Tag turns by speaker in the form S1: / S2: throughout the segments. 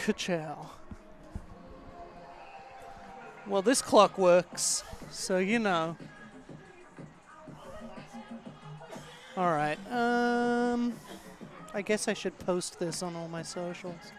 S1: Ka-chow. Well, this clock works, so you know. Alright, I guess I should post this on all my socials.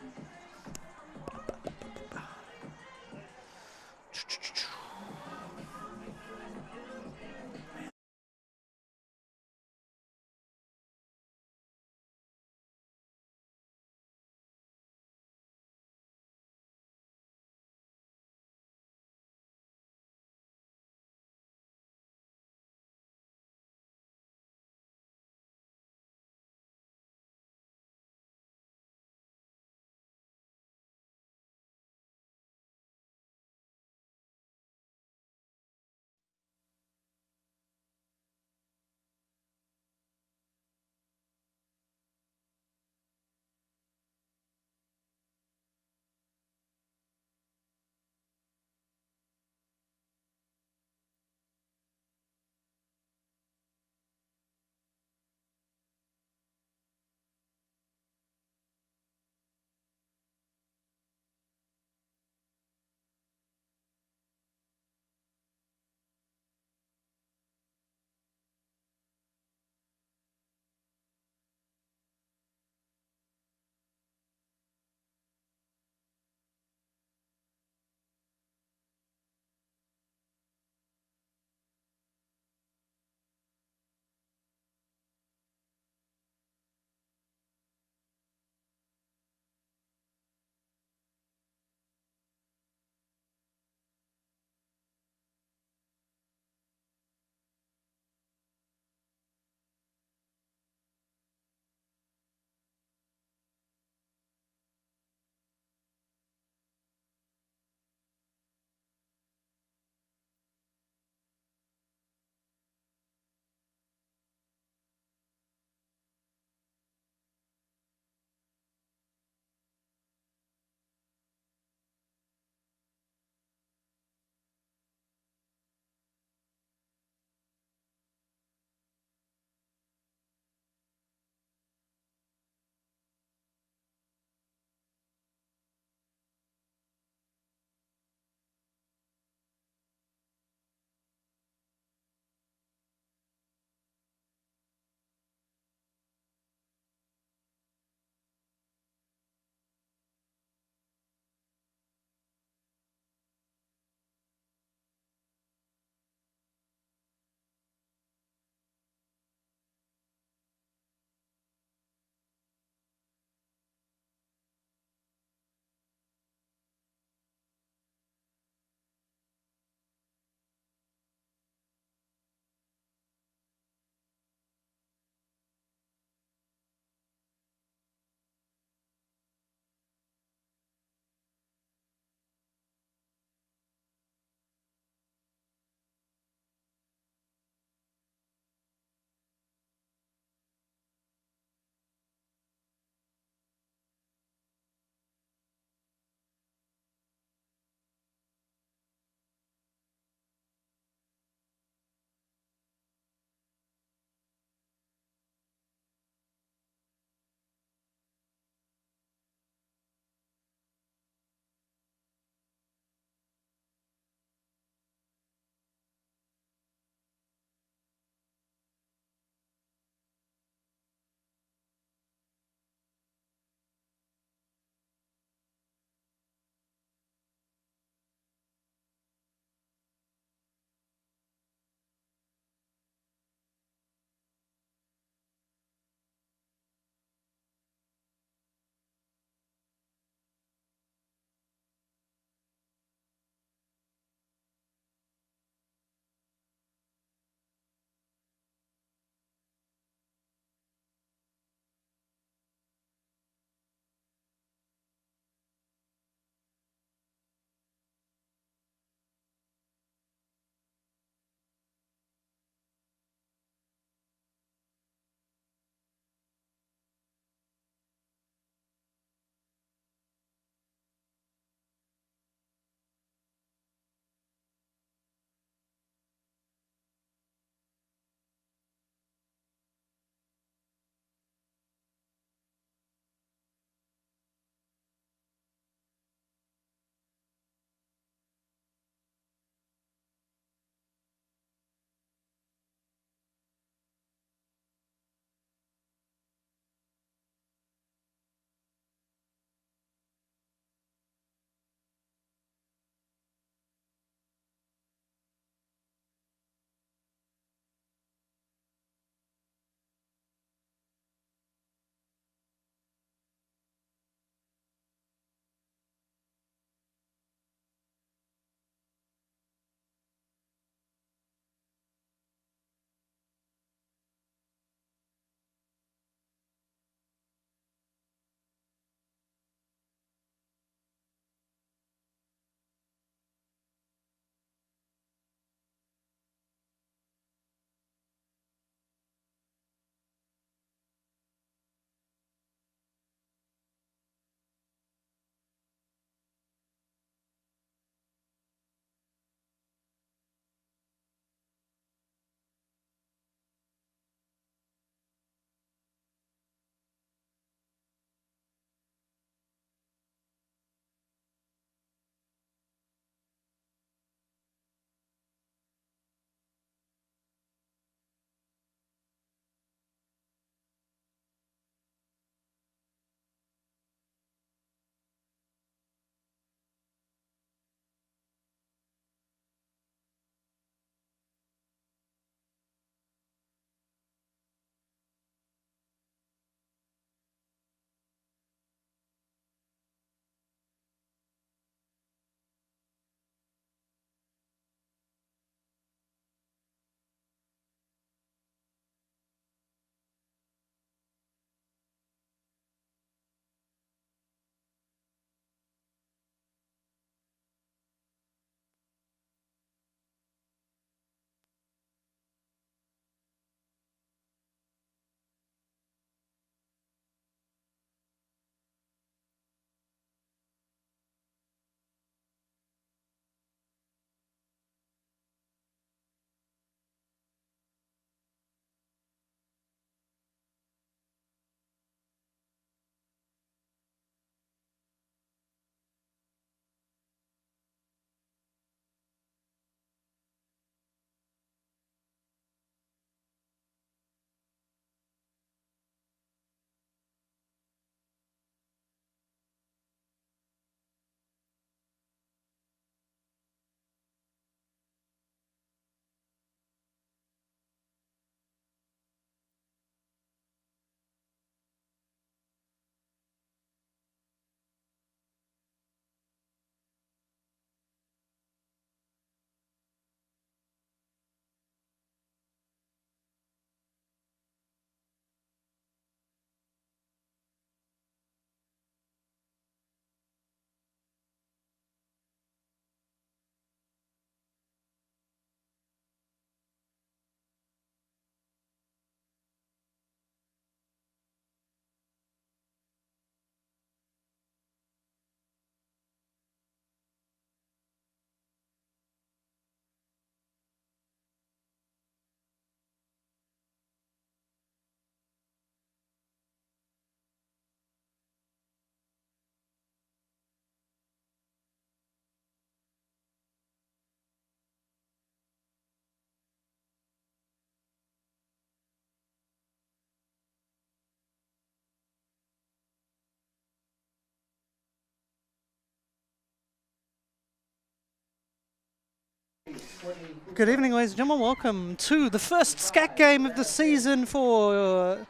S1: Good evening, ladies and gentlemen. Welcome to the first SCAC game of the season for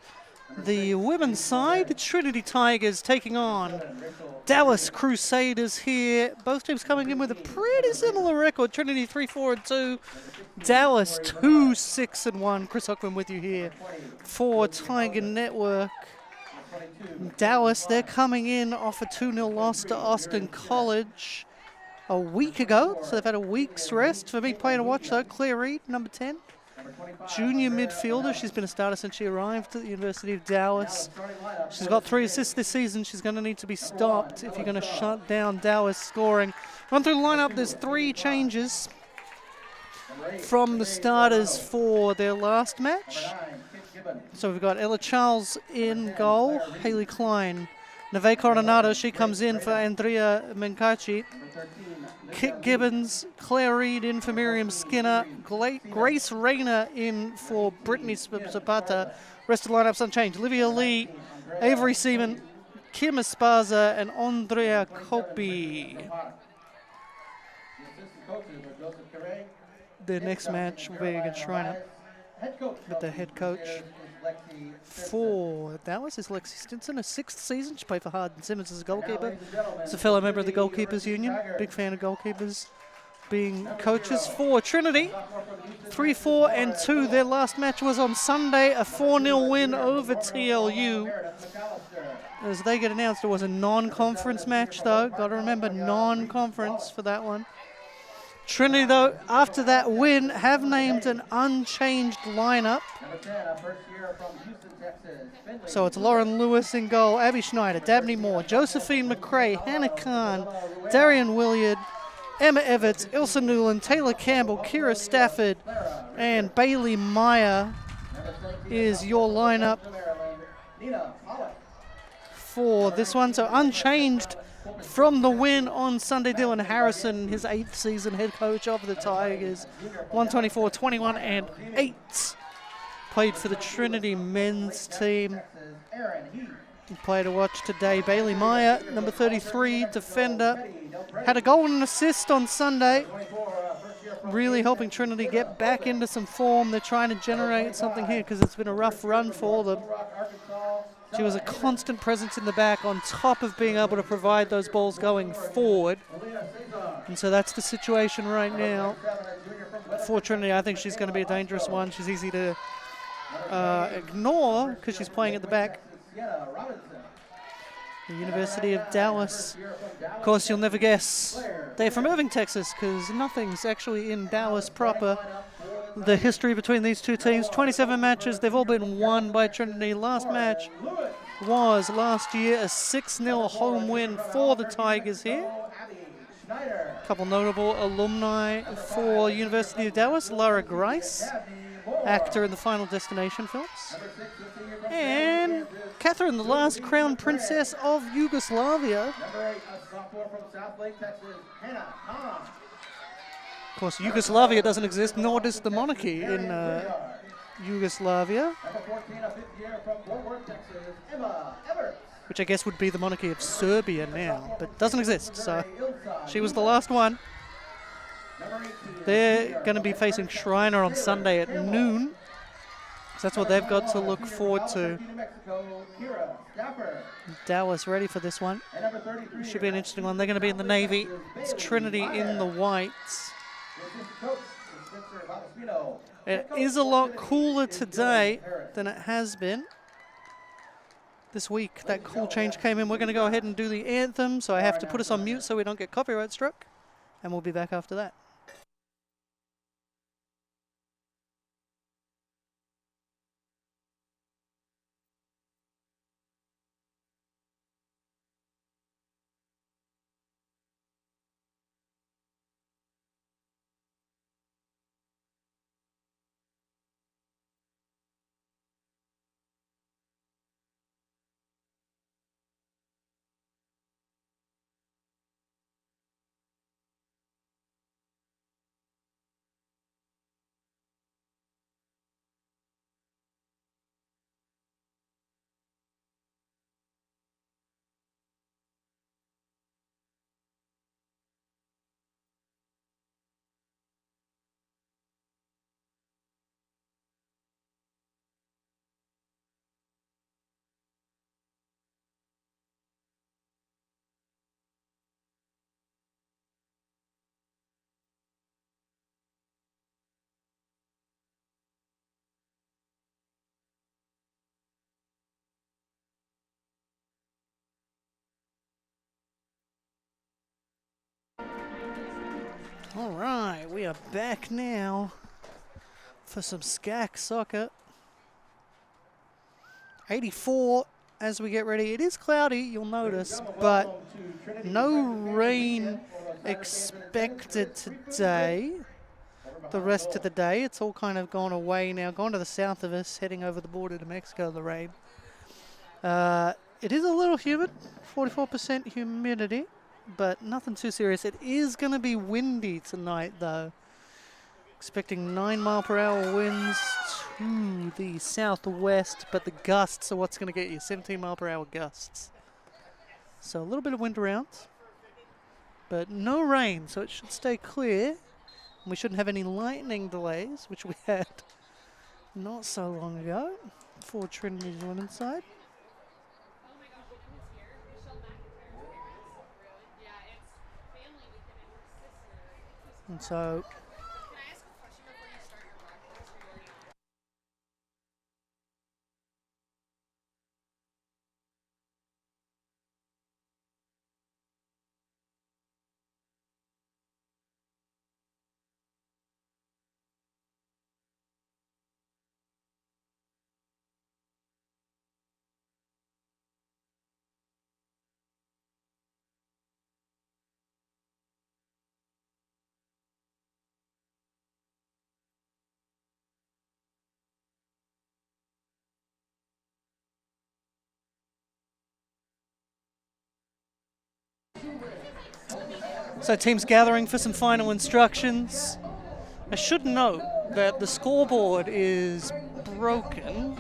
S1: the women's side. Trinity Tigers taking on Dallas Crusaders here. Both teams coming in with a pretty similar record. Trinity 3-4-2, Dallas 2-6-1. Chris Hockman with you here for Tiger Network. Dallas, they're coming in off a 2-0 loss to Austin College a week ago, so they've had a week's rest. For me, playing to watch though, Claire Reed, number 10, junior midfielder. She's been a starter since she arrived at the University of Dallas. She's got 3 assists this season. She's going to need to be stopped if you're going to shut down Dallas scoring. Run through the lineup, there's 3 changes from the starters for their last match. So we've got Ella Charles in goal, Haley Klein. Neve Coronado, she comes in for Andrea Menkachi. Kit Gibbons, Claire Reed in for Miriam Skinner. Grace Rayner in for Brittany Zapata. Rest of the lineup's unchanged. Olivia Lee, Avery Seaman, Kim Esparza, and Andrea Kopi. The next match will be against Shriner with the head coach for Dallas is Lexi Stinson, her 6th season. She played for Hardin Simmons as a goalkeeper. She's a fellow member of the Goalkeepers Union. Big fan of goalkeepers being coaches. For Trinity, 3-4-2. Their last match was on Sunday, a 4-0 win over TLU. As they get announced, it was a non-conference match though. Got to remember, non-conference for that one. Trinity, though, after that win, have named an unchanged lineup. So it's Lauren Lewis in goal, Abby Schneider, Dabney Moore, Josephine McRae, Hannah Khan, Darian Williard, Emma Everts, Ilsa Newland, Taylor Campbell, Kira Stafford, and Bailey Meyer is your lineup for this one. So unchanged from the win on Sunday. Dylan Harrison, his 8th season head coach of the Tigers, 124, 21, and 8. Played for the Trinity men's team. Player to watch today, Bailey Meyer, number 33, defender. Had a goal and an assist on Sunday. Really helping Trinity get back into some form. They're trying to generate something here because it's been a rough run for them. She was a constant presence in the back on top of being able to provide those balls going forward. And so that's the situation right now for Trinity. I think she's going to be a dangerous one. She's easy to ignore because she's playing at the back. The University of Dallas. Of course, you'll never guess they're from Irving, Texas, because nothing's actually in Dallas proper. The history between these two teams, 27 matches, they've all been won by Trinity. Last match was last year, a 6-0 home win for the Tigers here. A couple notable alumni for University of Dallas, Lara Grice, actor in the Final Destination films, and Catherine, the last crown princess of Yugoslavia. Of course, Yugoslavia doesn't exist, nor does the monarchy in Yugoslavia, which I guess would be the monarchy of Serbia now, but doesn't exist, so she was the last one. They're going to be facing Shriner on Sunday at noon, so that's what they've got to look forward to. Dallas ready for this one. Should be an interesting one. They're going to be in the navy. It's Trinity in the whites. It is a lot cooler today than it has been this week. That cool change came in. We're going to go ahead and do the anthem, so I have to put us on mute so we don't get copyright struck, and we'll be back after that. All right, we are back now for some SCAC soccer. 84 as we get ready. It is cloudy, you'll notice, but no rain expected today. The rest of the day, it's all kind of gone away now, gone to the south of us, heading over the border to Mexico, the rain. It is a little humid, 44% humidity, but nothing too serious. It is going to be windy tonight, though. Expecting 9-mile-per-hour winds to the southwest, but the gusts are what's going to get you, 17-mile-per-hour gusts. So a little bit of wind around, but no rain, so it should stay clear. And we shouldn't have any lightning delays, which we had not so long ago for Trinity's women's side. And so teams gathering for some final instructions. I should note that the scoreboard is broken.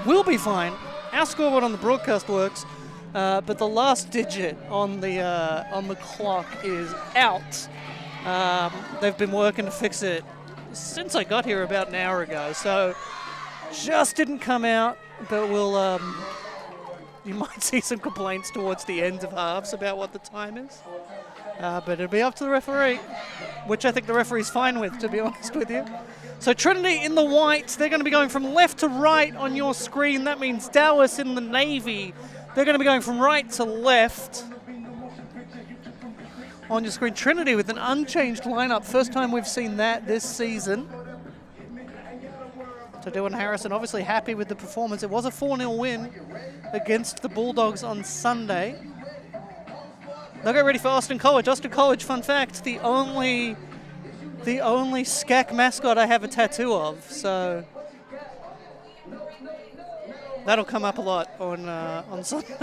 S1: We'll be fine. Our scoreboard on the broadcast works, but the last digit on the clock is out. They've been working to fix it since I got here about an hour ago, so just didn't come out, but we'll you might see some complaints towards the end of halves about what the time is. But it'll be up to the referee, which I think the referee's fine with, to be honest with you. So Trinity in the white, they're going to be going from left to right on your screen. That means Dallas in the navy, they're going to be going from right to left on your screen. Trinity with an unchanged lineup. First time we've seen that this season. So Dylan Harrison obviously happy with the performance. It was a 4-0 win against the Bulldogs on Sunday. They'll get ready for Austin College. Austin College, fun fact, the only SCAC mascot I have a tattoo of. So that'll come up a lot on Sunday.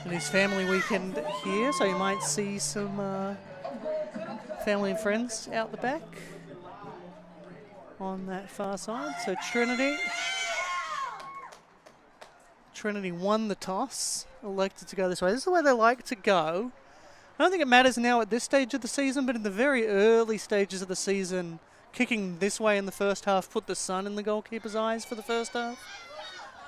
S1: And it's family weekend here, so you might see some family and friends out the back on that far side. So Trinity won the toss, elected to go this way. This is the way they like to go. I don't think it matters now at this stage of the season, but in the very early stages of the season, kicking this way in the first half put the sun in the goalkeeper's eyes for the first half.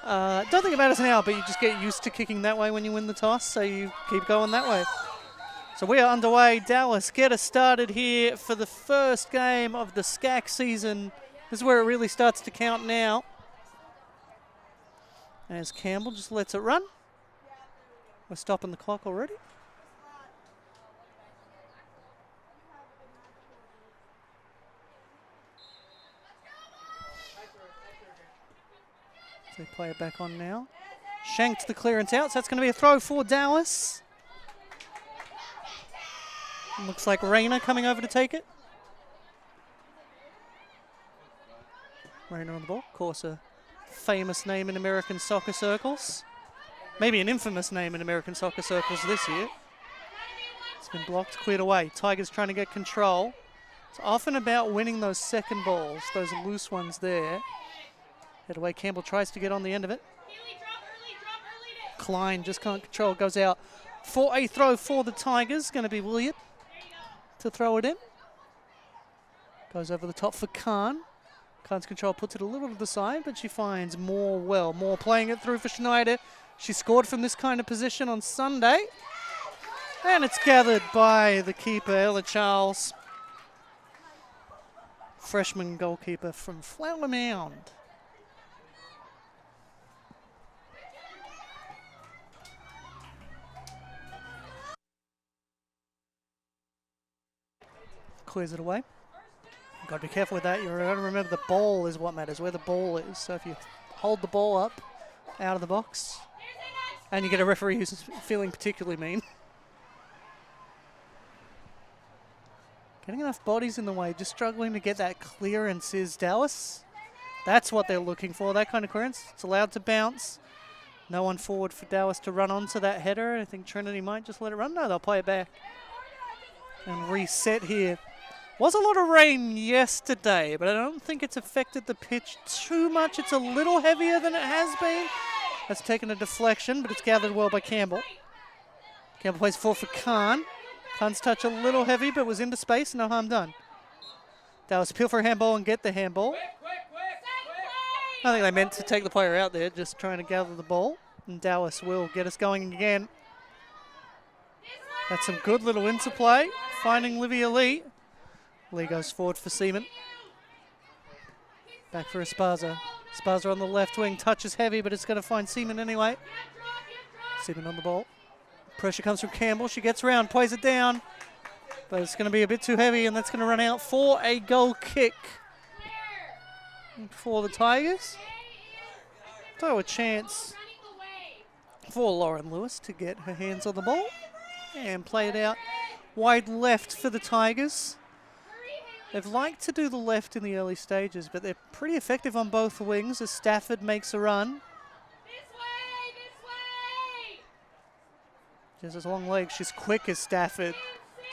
S1: Don't think it matters now, but you just get used to kicking that way when you win the toss, so you keep going that way. So we are underway. Dallas, get us started here for the first game of the SCAC season. This is where it really starts to count now. As Campbell just lets it run. We're stopping the clock already. So they play it back on now. Shanked the clearance out, so that's going to be a throw for Dallas. Looks like Rayner coming over to take it. Rayner on the ball, of course a famous name in American soccer circles. Maybe an infamous name in American soccer circles this year. It's been blocked, cleared away. Tigers trying to get control. It's often about winning those second balls, those loose ones there. Head away, Campbell tries to get on the end of it. Klein just can't control, goes out for a throw for the Tigers. Going to be William to throw it in. Goes over the top for Khan. Khan's control puts it a little to the side, but she finds Moore playing it through for Schneider. She scored from this kind of position on Sunday. And it's gathered by the keeper, Ella Charles. Freshman goalkeeper from Flower Mound. clears it away. Got to be careful with that. You've got to remember the ball is what matters, where the ball is. So if you hold the ball up out of the box, and you get a referee who's feeling particularly mean. Getting enough bodies in the way, just struggling to get that clearance is Dallas. That's what they're looking for, that kind of clearance. It's allowed to bounce. No one forward for Dallas to run onto that header. I think Trinity might just let it run. No, they'll play it back and reset here. Was a lot of rain yesterday, but I don't think it's affected the pitch too much. It's a little heavier than it has been. That's taken a deflection, but it's gathered well by Campbell. Campbell plays forward for Khan. Khan's touch a little heavy, but was into space. No harm done. Dallas appeal for a handball and get the handball. I think they meant to take the player out there, just trying to gather the ball. And Dallas will get us going again. That's some good little interplay. Finding Livia Lee. Lee goes forward for Seaman. Back for Esparza. Esparza on the left wing. Touch is heavy, but it's going to find Seaman anyway. Seaman on the ball. Pressure comes from Campbell. She gets around, plays it down. But it's going to be a bit too heavy, and that's going to run out for a goal kick for the Tigers. So a chance for Lauren Lewis to get her hands on the ball and play it out wide left for the Tigers. They've liked to do the left in the early stages, but they're pretty effective on both wings as Stafford makes a run. She has long legs. She's quick as Stafford.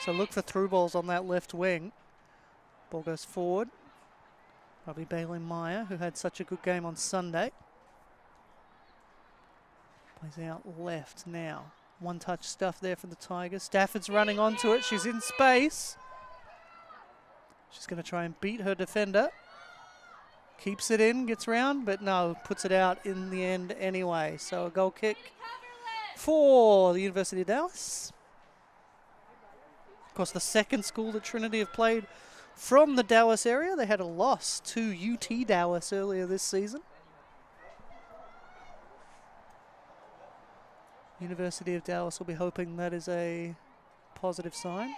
S1: So look for through balls on that left wing. Ball goes forward. Probably Bailey Meyer, who had such a good game on Sunday. Plays out left now. One-touch stuff there for the Tigers. Stafford's running onto it. She's in space. She's going to try and beat her defender. Keeps it in, gets round, but no, puts it out in the end anyway. So a goal kick for the University of Dallas. Of course, the second school that Trinity have played from the Dallas area. They had a loss to UT Dallas earlier this season. University of Dallas will be hoping that is a positive sign.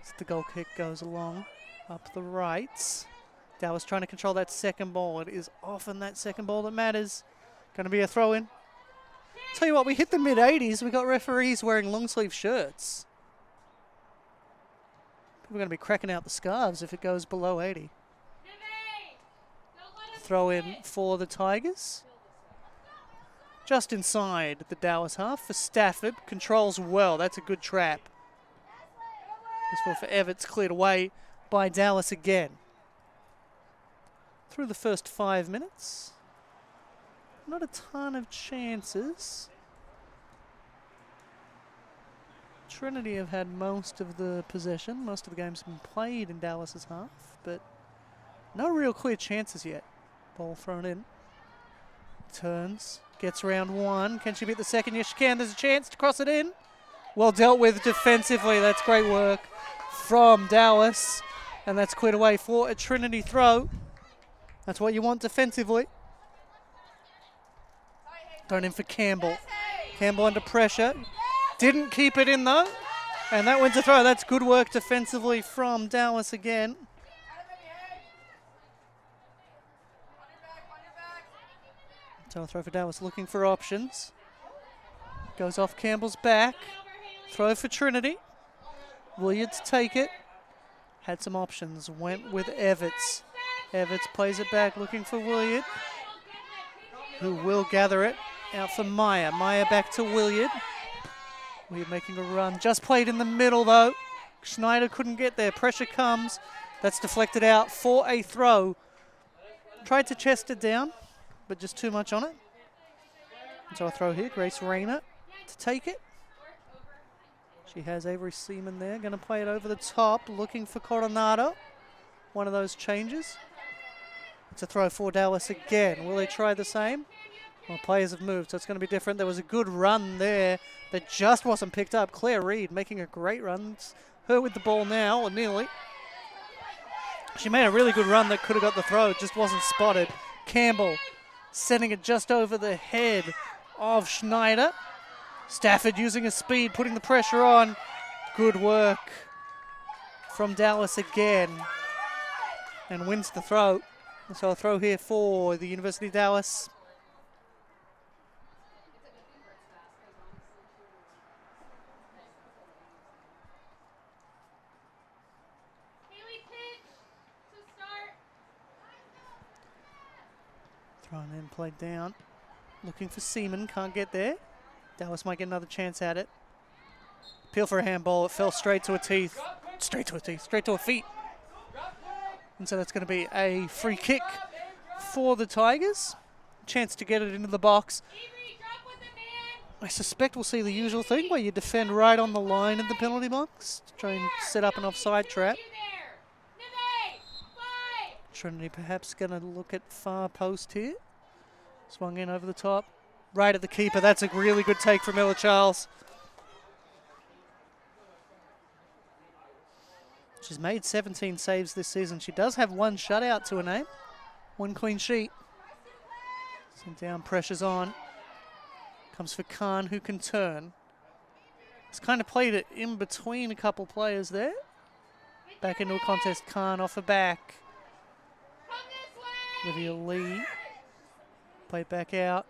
S1: As the goal kick goes along up the right. Dallas trying to control that second ball. It is often that second ball that matters. Going to be a throw-in. Tell you what, we hit the mid-80s. We got referees wearing long-sleeve shirts. We're going to be cracking out the scarves if it goes below 80. Throw in for the Tigers. Just inside the Dallas half for Stafford. Controls well. That's a good trap. This ball for Everts cleared away by Dallas again. Through the first 5 minutes. Not a ton of chances. Trinity have had most of the possession. Most of the game's been played in Dallas's half, but no real clear chances yet. Ball thrown in. Turns. Gets round one. Can she beat the second? Yes, she can. There's a chance to cross it in. Well dealt with defensively. That's great work from Dallas. And that's cleared away for a Trinity throw. That's what you want defensively. Thrown in for Campbell. Campbell under pressure. Didn't keep it in though. And that went to throw. That's good work defensively from Dallas again. So a throw for Dallas looking for options. Goes off Campbell's back. Throw for Trinity. Williard to take it. Had some options. Went with Everts. Everts plays it back looking for Williard, who will gather it. Out for Meyer. Meyer back to Williard. Williard making a run. Just played in the middle though. Schneider couldn't get there. Pressure comes. That's deflected out for a throw. Tried to chest it down, but just too much on it. So a throw here. Grace Rayner to take it. She has Avery Seaman there. Going to play it over the top. Looking for Coronado. One of those changes. It's a throw for Dallas again. Will they try the same? Well, players have moved, so it's going to be different. There was a good run there that just wasn't picked up. Claire Reed making a great run. It's her with the ball now, or nearly. She made a really good run that could have got the throw. It just wasn't spotted. Campbell sending it just over the head of Schneider. Stafford using his speed, putting the pressure on. Good work from Dallas again. And wins the throw. So a throw here for the University of Dallas. Thrown in, played down. Looking for Seaman, can't get there. Dallas might get another chance at it. Appeal for a handball, it fell straight to her teeth. Straight to her feet. And so that's going to be a free kick for the Tigers. Chance to get it into the box. I suspect we'll see the usual thing where you defend right on the line of the penalty box to try and set up an offside trap. Trinity perhaps going to look at far post here. Swung in over the top. Right at the keeper. That's a really good take from Ella Charles. She's made 17 saves this season. She does have one shutout to her name. One clean sheet. Some down pressure's on. Comes for Khan, who can turn. He's kind of played it in between a couple players there. Back into a contest. Khan off her back. Olivia Lee. Played back out.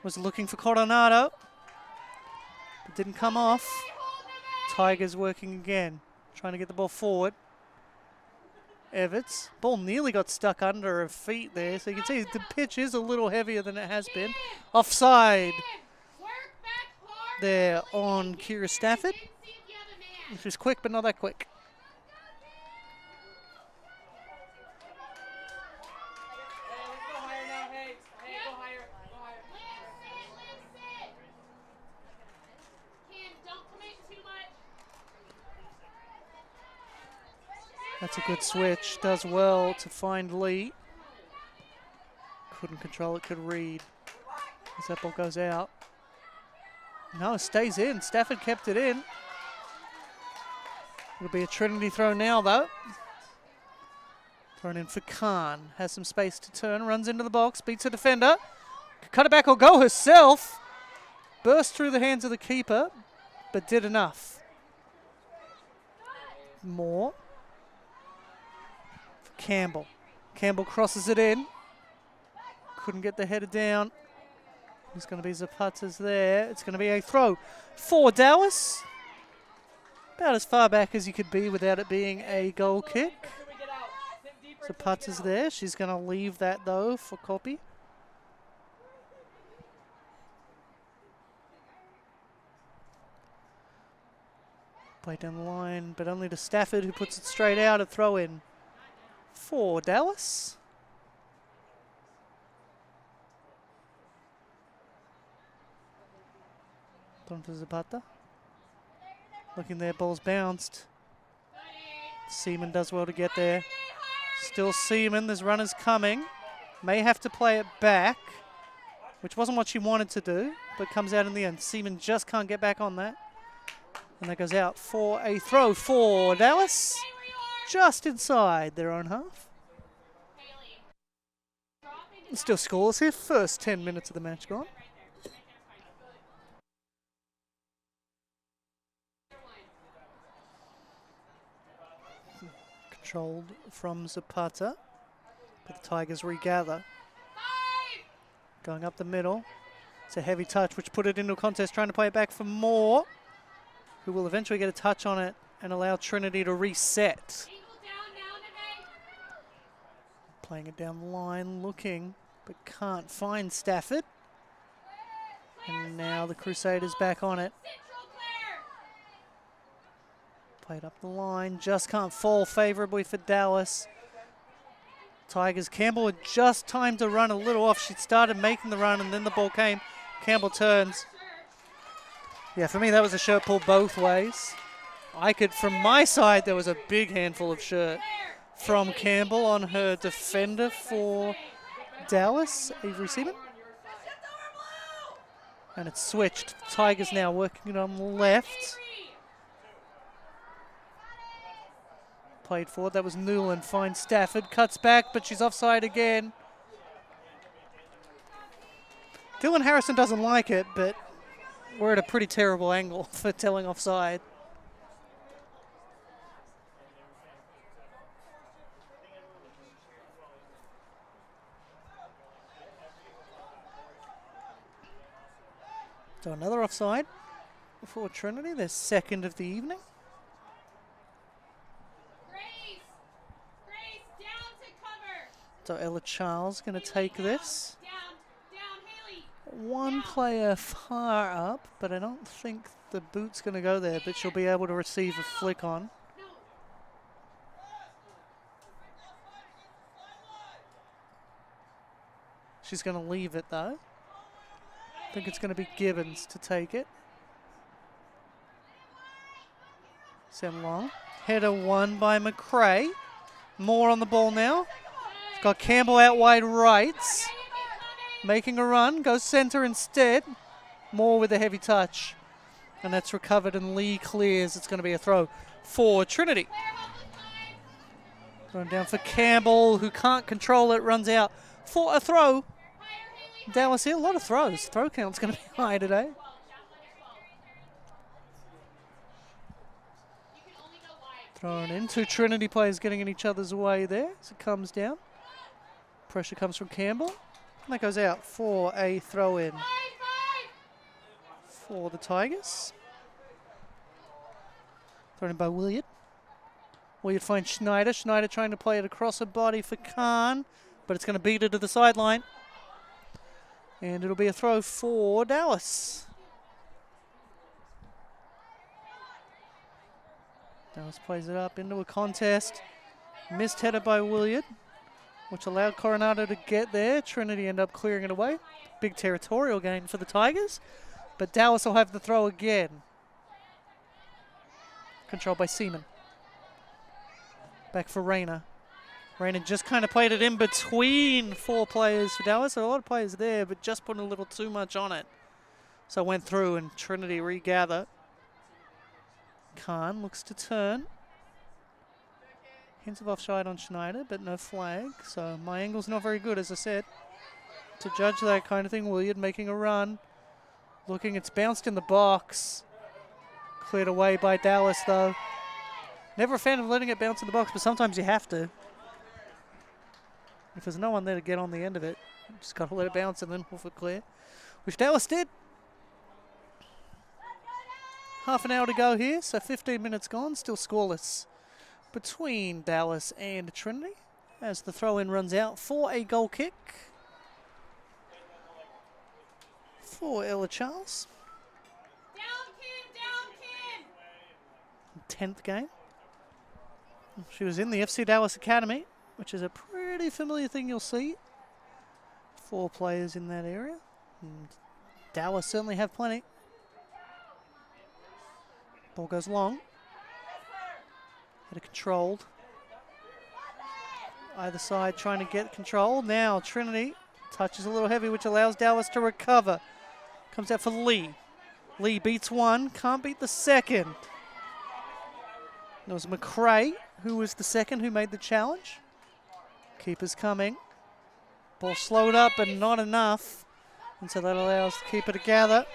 S1: Was looking for Coronado. But didn't come off. Tigers working again. Trying to get the ball forward. Everts. Ball nearly got stuck under her feet there. So you can see the pitch is a little heavier than it has been. Offside there on Kira Stafford. She's quick, but not that quick. That's a good switch. Does well to find Lee. Couldn't control it, could read. As that ball goes out. No, it stays in. Stafford kept it in. It'll be a Trinity throw now, though. Thrown in for Khan. Has some space to turn. Runs into the box. Beats a defender. Could cut it back or go herself. Burst through the hands of the keeper, but did enough. More. Campbell. Campbell crosses it in. Couldn't get the header down. It's going to be Zapata's there. It's going to be a throw for Dallas. About as far back as you could be without it being a goal kick. Zapata's there. She's going to leave that, though, for copy. Play down the line, but only to Stafford, who puts it straight out. A throw in for Dallas. Don for Zapata. Looking there, ball's bounced. Seaman does well to get there. Still Seaman, there's runners coming. May have to play it back, which wasn't what she wanted to do, but comes out in the end. Seaman just can't get back on that. And that goes out for a throw for Dallas. Just inside their own half. Still scoreless here. First 10 minutes of the match gone. Controlled from Zapata. But the Tigers regather. Going up the middle. It's a heavy touch which put it into a contest. Trying to play it back for Moore, who will eventually get a touch on it and allow Trinity to reset. Playing it down the line, looking, but can't find Stafford. And now the Crusaders back on it. Played up the line, just can't fall favourably for Dallas. Tigers, Campbell had just time to run a little off. She'd started making the run and then the ball came. Campbell turns. Yeah, for me that was a shirt pull both ways. From my side, there was a big handful of shirt from Campbell on her defender for Dallas, Avery Seaman. And it's switched. Tigers now working it on the left. Played forward, that was Newland, finds Stafford, cuts back, but she's offside again. Dylan Harrison doesn't like it, but we're at a pretty terrible angle for telling offside. So another offside for Trinity, their second of the evening.
S2: Grace, down to cover.
S1: So Ella Charles going to take this.
S2: Down, Haley.
S1: One player far up, but I don't think the boot's going to go there, but she'll be able to receive a flick on. She's going to leave it though. I think it's going to be Gibbons to take it. Send long. Header won by McRae. Moore on the ball now. She's got Campbell out wide rights. Making a run. Goes center instead. Moore with a heavy touch. And that's recovered and Lee clears. It's going to be a throw for Trinity. Thrown down for Campbell, who can't control it. Runs out for a throw. Dallas here, a lot of throws. Throw count's going to be high today. Thrown in. Two Trinity players getting in each other's way there as it comes down. Pressure comes from Campbell. And that goes out for a throw in for the Tigers. Thrown in by Williard. Williard finds Schneider. Schneider trying to play it across her body for Khan, but it's going to beat it to the sideline. And it'll be a throw for Dallas. Dallas plays it up into a contest. Missed header by Williard, which allowed Coronado to get there. Trinity end up clearing it away. Big territorial gain for the Tigers, but Dallas will have the throw again. Controlled by Seaman. Back for Rayner. Rayner just kind of played it in between four players for Dallas. So a lot of players there, but just putting a little too much on it. So it went through and Trinity regather. Khan looks to turn. Hints of offside on Schneider, but no flag. So my angle's not very good, as I said. To judge that kind of thing, Williard making a run. Looking, it's bounced in the box. Cleared away by Dallas, though. Never a fan of letting it bounce in the box, but sometimes you have to. If there's no one there to get on the end of it, you just got to let it bounce and then hoof it clear, which Dallas did. Half an hour to go here, so 15 minutes gone, still scoreless between Dallas and Trinity as the throw-in runs out for a goal kick for Ella Charles.
S2: Down, Kim.
S1: 10th game. She was in the FC Dallas Academy, which is a pretty familiar thing you'll see. 4 players in that area. And Dallas certainly have plenty. Ball goes long. Header controlled. Either side trying to get control. Now Trinity touches a little heavy, which allows Dallas to recover. Comes out for Lee. Lee beats one, can't beat the second. It was McRae who was the second who made the challenge. Keeper's coming. Ball slowed up and not enough. And so that allows the keeper to gather.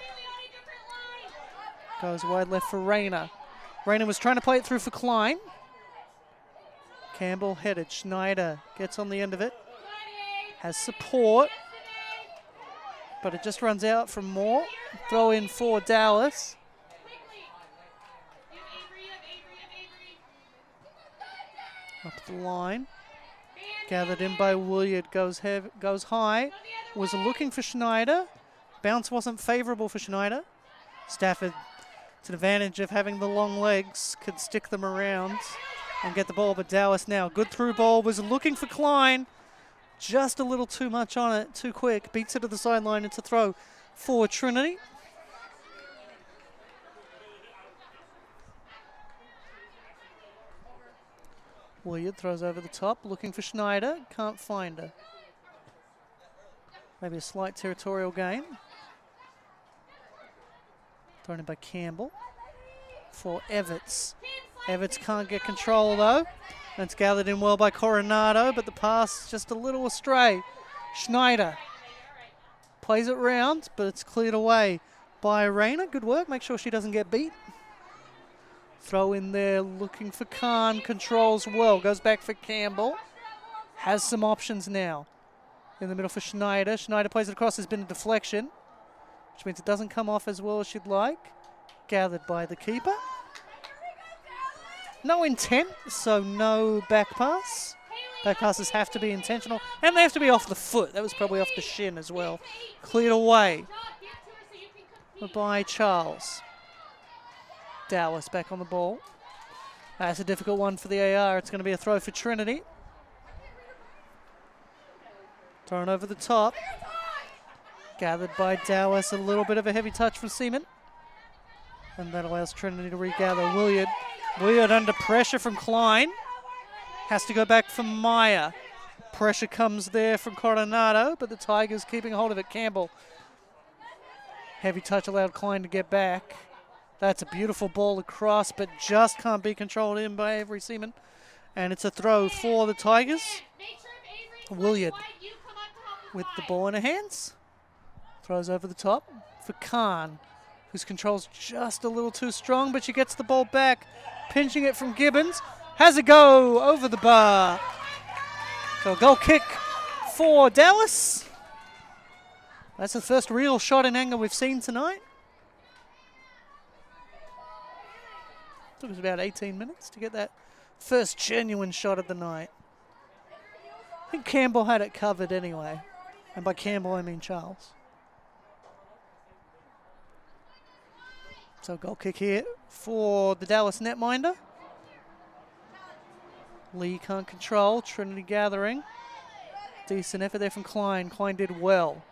S1: Goes wide left for Rayner. Rayner was trying to play it through for Klein. Campbell headed. Schneider gets on the end of it. Has support. But it just runs out from Moore. Throw in for Dallas. Up the line. Gathered in by Williard. Goes high. Was looking for Schneider. Bounce wasn't favorable for Schneider. Stafford, it's an advantage of having the long legs, could stick them around and get the ball. But Dallas now, good through ball, was looking for Klein. Just a little too much on it, too quick. Beats it to the sideline. It's a throw for Trinity. Williard throws over the top, looking for Schneider. Can't find her. Maybe a slight territorial gain. Thrown in by Campbell for Everts. Everts can't get control though. That's gathered in well by Coronado, but the pass just a little astray. Schneider plays it round, but it's cleared away by Rayner. Good work, make sure she doesn't get beat. Throw in there, looking for Khan, controls well, goes back for Campbell. Has some options now. In the middle for Schneider. Schneider plays it across, there's been a deflection. which means it doesn't come off as well as she'd like. Gathered by the keeper. No intent, so no back pass. Back passes have to be intentional, and they have to be off the foot. That was probably off the shin as well. Cleared away by Charles. Dallas back on the ball. That's a difficult one for the AR. It's going to be a throw for Trinity. Thrown over the top. Gathered by Dallas. A little bit of a heavy touch from Seaman. And that allows Trinity to regather. Williard under pressure from Klein. Has to go back for Meyer. Pressure comes there from Coronado, but the Tigers keeping hold of it. Campbell. Heavy touch allowed Klein to get back. That's a beautiful ball across, but just can't be controlled in by Avery Seaman. And it's a throw for the Tigers. Williard with the ball in her hands. Throws over the top for Khan, whose control's just a little too strong, but she gets the ball back. Pinching it from Gibbons. Has a go over the bar. So a goal kick for Dallas. That's the first real shot in anger we've seen tonight. Took us about 18 minutes to get that first genuine shot of the night. I think Campbell had it covered anyway. And by Campbell, I mean Charles. So goal kick here for the Dallas netminder. Lee can't control. Trinity gathering. Decent effort there from Klein. Klein did well.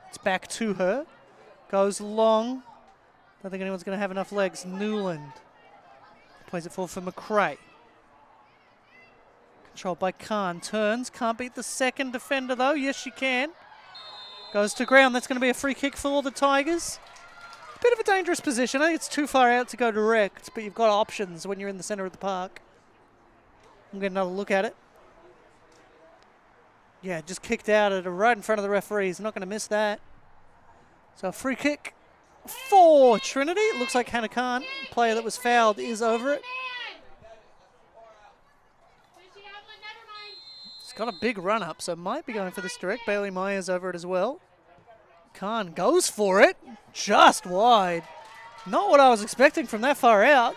S1: It's back to her. Goes long. Don't think anyone's going to have enough legs. Newland plays it forward for McRae. Controlled by Khan. Turns. Can't beat the second defender though. Yes, she can. Goes to ground. That's going to be a free kick for the Tigers. Bit of a dangerous position. I think it's too far out to go direct, but you've got options when you're in the center of the park. We'll get another look at it. Yeah, just kicked out at right in front of the referees. Not going to miss that. So a free kick for Trinity. It looks like Hannah Khan, player that was fouled, is over it. It's got a big run up, so might be going for this direct. Bailey Myers over it as well. Khan goes for it. Just wide. Not what I was expecting from that far out.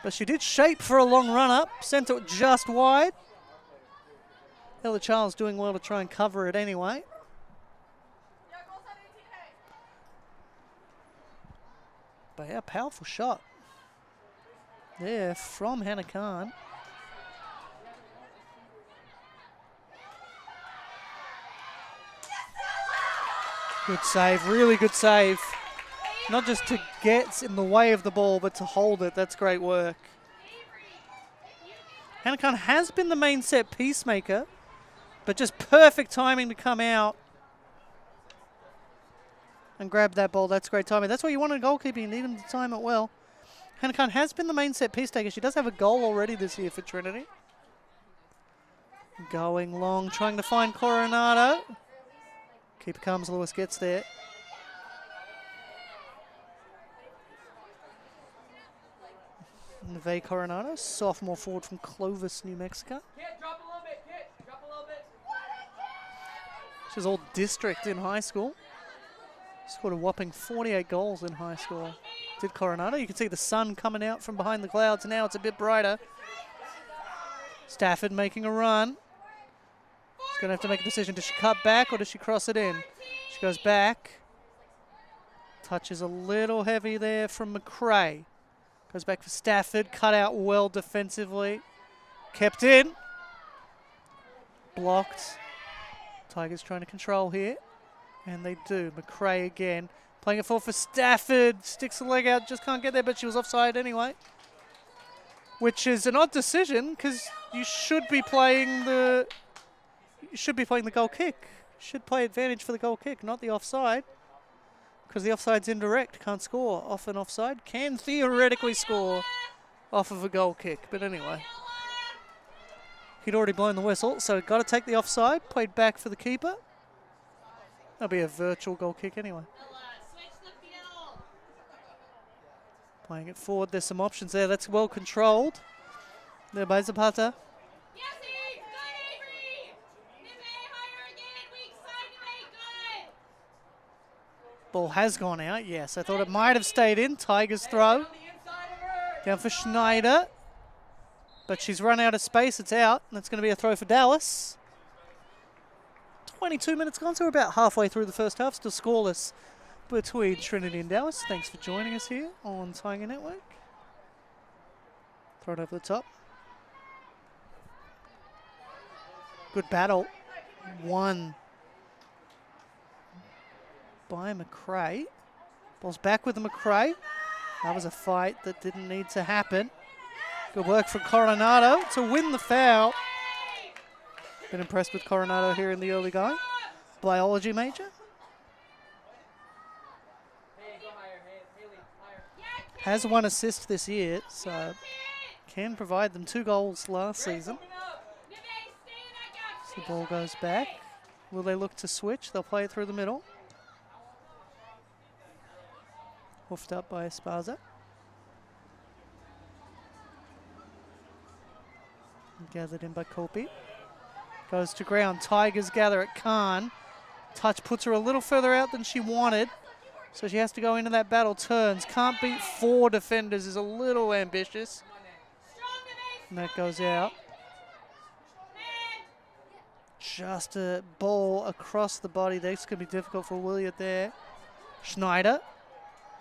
S1: But she did shape for a long run up. Sent it just wide. Ella Charles doing well to try and cover it anyway. But yeah, powerful shot there from Hannah Khan. Good save, really good save. Not just to get in the way of the ball, but to hold it. That's great work. Hannah Khan has been the main set peacemaker, but just perfect timing to come out and grab that ball. That's great timing. That's what you want in a goalkeeper. You need him to time it well. Hannah Khan has been the main set piece taker. She does have a goal already this year for Trinity. Going long, trying to find Coronado. Keeper comes, Lewis gets there. Neve Coronado, sophomore forward from Clovis, New Mexico.
S3: Drop a little bit, drop a little bit.
S1: She was all district in high school. Scored a whopping 48 goals in high school. Did Coronado. You can see the sun coming out from behind the clouds now. It's a bit brighter. Stafford making a run. She's going to have to make a decision. Does she cut back or does she cross it in? She goes back. Touches a little heavy there from McRae. Goes back for Stafford. Cut out well defensively. Kept in. Blocked. Tigers trying to control here. And they do. McRae again. Playing it forward for Stafford. Sticks the leg out. Just can't get there, but she was offside anyway. Which is an odd decision because you should be playing the goal kick. You should play advantage for the goal kick, not the offside. Because the offside's indirect. Can't score off an offside. Can theoretically score off of a goal kick. But anyway. He'd already blown the whistle, so got to take the offside. Played back for the keeper. That'll be a virtual goal kick anyway. Playing it forward. There's some options there. That's well controlled. There by Zapata. Ball has gone out, yes. I thought it might have stayed in. Tigers throw.
S3: Down the inside of her.
S1: Down for Schneider. But she's run out of space. It's out. And it's going to be a throw for Dallas. 22 minutes gone, so we're about halfway through the first half. Still scoreless between Trinity and Dallas. Thanks for joining us here on Tiger Network. Throw it over the top. Good battle. Won by McRae. Ball's back with the McRae. That was a fight that didn't need to happen. Good work from Coronado to win the foul. Been impressed with Coronado here in the early going. Biology major.
S3: Hey, go higher. Haley, higher.
S1: Has 1 assist this year, so can provide them 2 goals last season. So the ball goes back. Will they look to switch? They'll play it through the middle. Hoofed up by Esparza. Gathered in by Kopi. Goes to ground. Tigers gather at Khan. Touch puts her a little further out than she wanted. So she has to go into that battle. Turns. Can't beat 4 defenders is a little ambitious. And that goes out. Just a ball across the body. That's going to be difficult for Williard there. Schneider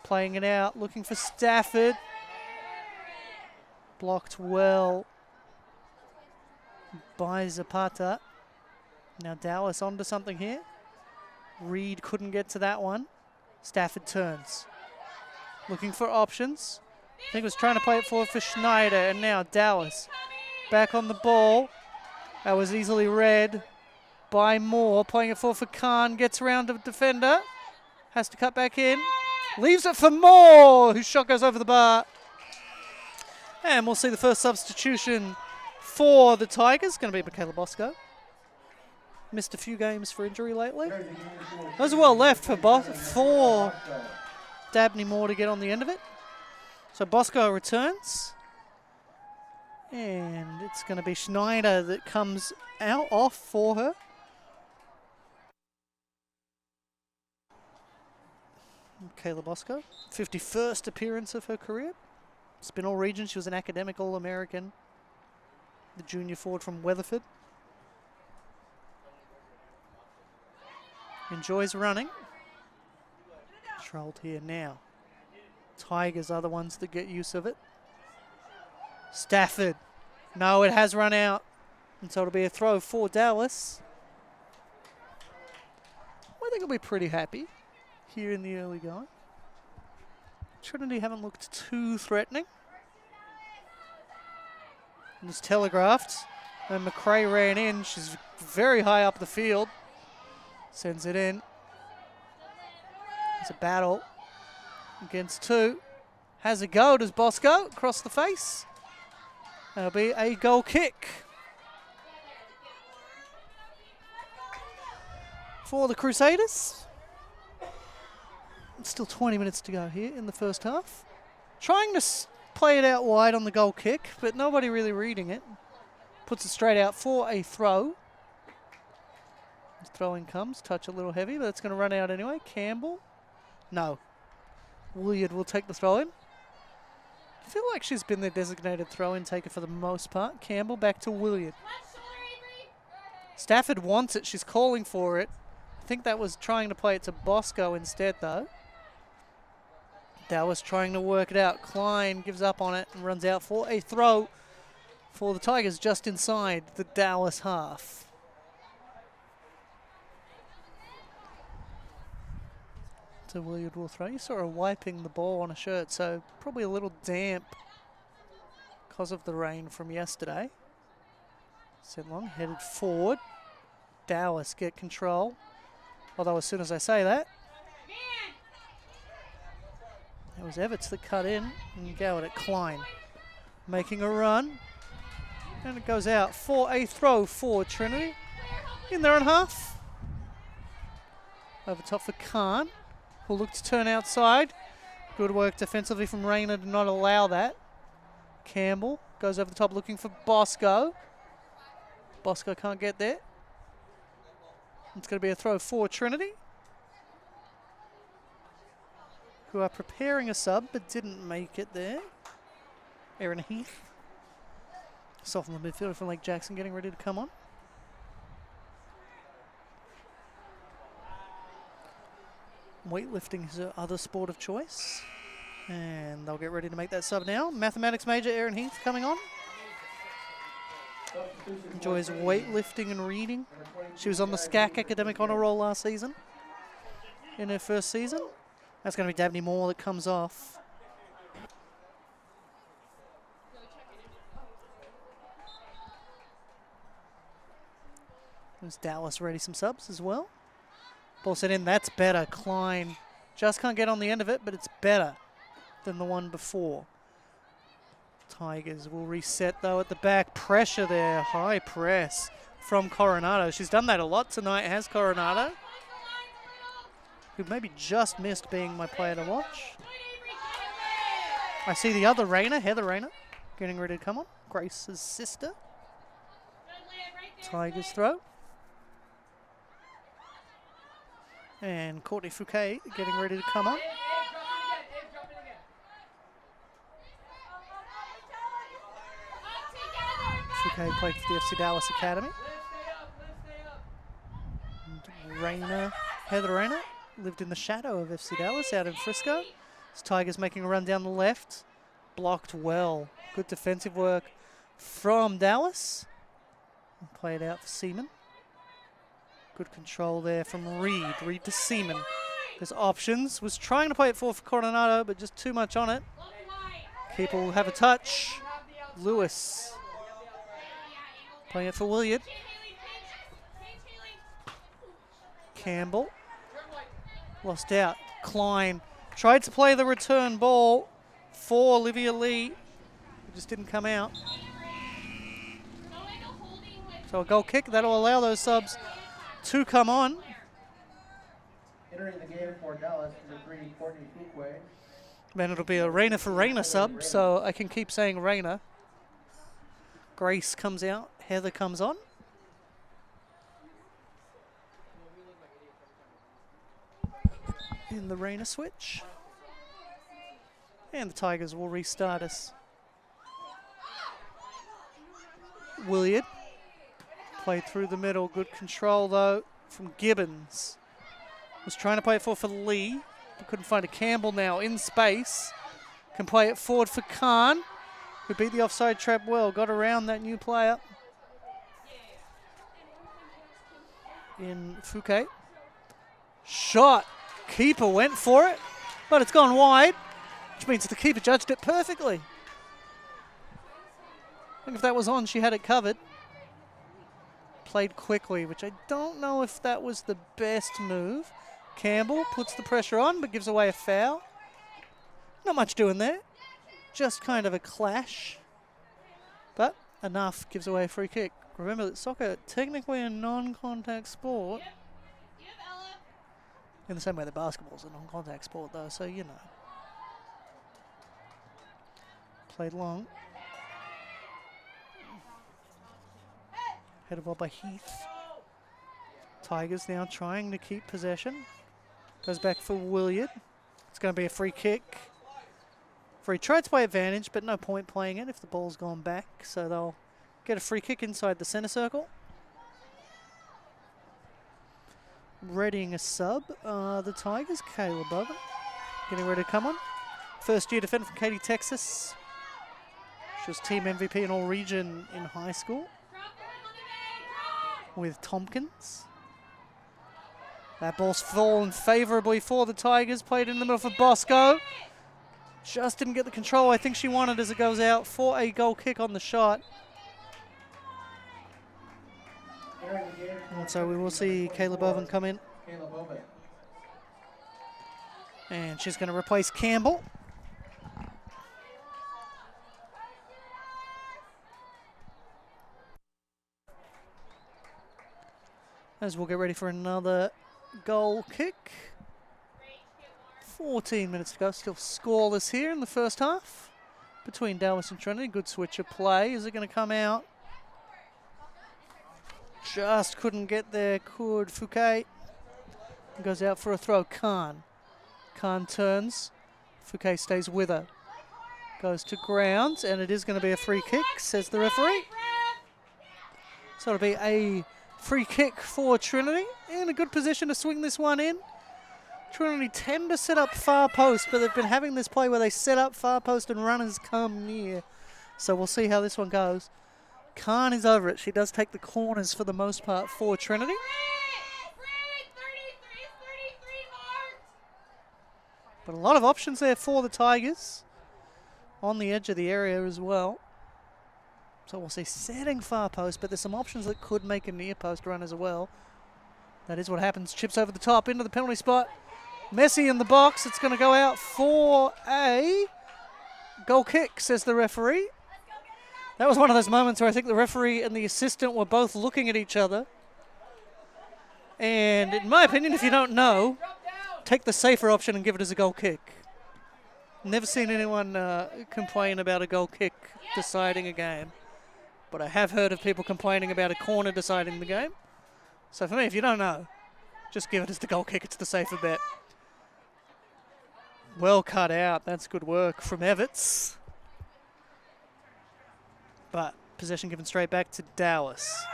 S1: playing it out. Looking for Stafford. Blocked well by Zapata. Now Dallas onto something here. Reed couldn't get to that one. Stafford turns. Looking for options. I think was trying to play it forward for Schneider, and now Dallas back on the ball. That was easily read by Moore. Playing it forward for Khan. Gets around the defender. Has to cut back in. Leaves it for Moore, whose shot goes over the bar. And we'll see the first substitution for the Tigers. Going to be Michaela Bosco. Missed a few games for injury lately. Those are well left for Dabney Moore to get on the end of it. So Bosco returns. And it's going to be Schneider that comes out off for her. Michaela Bosco, 51st appearance of her career. Spin all regions. She was an academic All-American. The junior forward from Weatherford. Enjoys running. Controlled here now. Tigers are the ones that get use of it. Stafford. No, it has run out. And so it'll be a throw for Dallas. I think I'll be pretty happy here in the early going. Trinity haven't looked too threatening. And it's telegraphed. And McRae ran in. She's very high up the field. Sends it in. It's a battle against 2. Has a go. Does Bosco across the face? That'll be a goal kick for the Crusaders. Still 20 minutes to go here in the first half. Trying to play it out wide on the goal kick, but nobody really reading it. Puts it straight out for a throw. Throwing comes, touch a little heavy, but it's going to run out anyway. Campbell, no. Williard will take the throw in. I feel like she's been the designated throw-in taker for the most part. Campbell back to Williard. Stafford wants it, she's calling for it. I think that was trying to play it to Bosco instead though. Dallas trying to work it out. Klein gives up on it and runs out for a throw for the Tigers just inside the Dallas half. So Williard will throw. You saw her wiping the ball on a shirt, so probably a little damp because of the rain from yesterday. Sedlong headed forward. Dallas get control. Although as soon as I say that, it was Everts that cut in and go at Klein. Making a run. And it goes out for a throw for Trinity. In their own half. Over top for Khan, who'll look to turn outside. Good work defensively from Rayner to not allow that. Campbell goes over the top looking for Bosco. Bosco can't get there. It's going to be a throw for Trinity. who are preparing a sub but didn't make it there. Aaron Heath, sophomore midfielder from Lake Jackson, getting ready to come on. Weightlifting is her other sport of choice. And they'll get ready to make that sub now. Mathematics major Aaron Heath coming on. Enjoys weightlifting and reading. She was on the SCAC Academic Honour Roll last season. In her first season. That's going to be Dabney Moore that comes off. There's Dallas ready some subs as well. Ball set in, that's better. Klein just can't get on the end of it, but it's better than the one before. Tigers will reset though at the back. Pressure there, high press from Coronado. She's done that a lot tonight, has Coronado, who maybe just missed being my player to watch. I see the other Rayner, Heather Rayner, getting ready to come on. Grace's sister. Tigers throw. And Courtney Fouquet getting ready to come on. Fouquet played for the FC Dallas Academy. And Rayner, Heather Rayner, lived in the shadow of FC Dallas out in Frisco. As Tigers making a run down the left. Blocked well. Good defensive work from Dallas. Played out for Seaman. Good control there from Reed. Reed to Seaman. There's options. Was trying to play it for Coronado, but just too much on it. Keeper will have a touch. Lewis. Playing it for Williard. Campbell. Lost out. Klein tried to play the return ball for Olivia Lee. It just didn't come out. So a goal kick. That'll allow those subs to come on.
S4: Entering the game for Dallas, number 3, Courtney Fouquet.
S1: Then it'll be a Rayner for Rayner sub, so I can keep saying Rayner. Grace comes out, Heather comes on. In the Rayner switch. And the Tigers will restart us. Williard. Played through the middle. Good control, though, from Gibbons. Was trying to play it forward for Lee, but couldn't find a Campbell now in space. Can play it forward for Khan, who beat the offside trap well. Got around that new player in Fouquet. Shot. Keeper went for it, but it's gone wide, which means the keeper judged it perfectly. I think if that was on, she had it covered. Played quickly, which I don't know if that was the best move. Campbell puts the pressure on, but gives away a foul. Not much doing there. Just kind of a clash. But enough, gives away a free kick. Remember that soccer, technically a non-contact sport. In the same way that basketball's a non-contact sport though, so you know. Played long. Headed ball by Heath. Tigers now trying to keep possession. Goes back for Williard. It's going to be a free kick. Free tried to play advantage, but no point playing it if the ball's gone back. So they'll get a free kick inside the centre circle. Readying a sub. The Tigers, Kayla Bogan. Getting ready to come on. First year defender from Katy, Texas. She was team MVP in all region in high school with Tompkins. That ball's fallen favourably for the Tigers. Played in the middle for Bosco. Just didn't get the control I think she wanted as it goes out for a goal kick on the shot. And so we will see Kayla Boven come in. And she's going to replace Campbell. As we'll get ready for another goal kick. 14 minutes to go, still scoreless here in the first half between Dallas and Trinity. Good switch of play. Is it going to come out? Just couldn't get there, could Fouquet. Goes out for a throw, Khan. Khan turns, Fouquet stays with her. Goes to ground, and it is going to be a free kick, says the referee. So it'll be a free kick for Trinity. In a good position to swing this one in. Trinity tend to set up far post, but they've been having this play where they set up far post and runners come near. So we'll see how this one goes. Khan is over it. She does take the corners for the most part for Trinity. But a lot of options there for the Tigers. On the edge of the area as well. So we'll see setting far post, but there's some options that could make a near post run as well. That is what happens. Chips over the top into the penalty spot. Messi in the box. It's going to go out for a goal kick, says the referee. That was one of those moments where I think the referee and the assistant were both looking at each other. And in my opinion, if you don't know, take the safer option and give it as a goal kick. Never seen anyone complain about a goal kick deciding a game. But I have heard of people complaining about a corner deciding the game. So for me, if you don't know, just give it as the goal kick. It's the safer bet. Well cut out. That's good work from Everts. But possession given straight back to Dallas.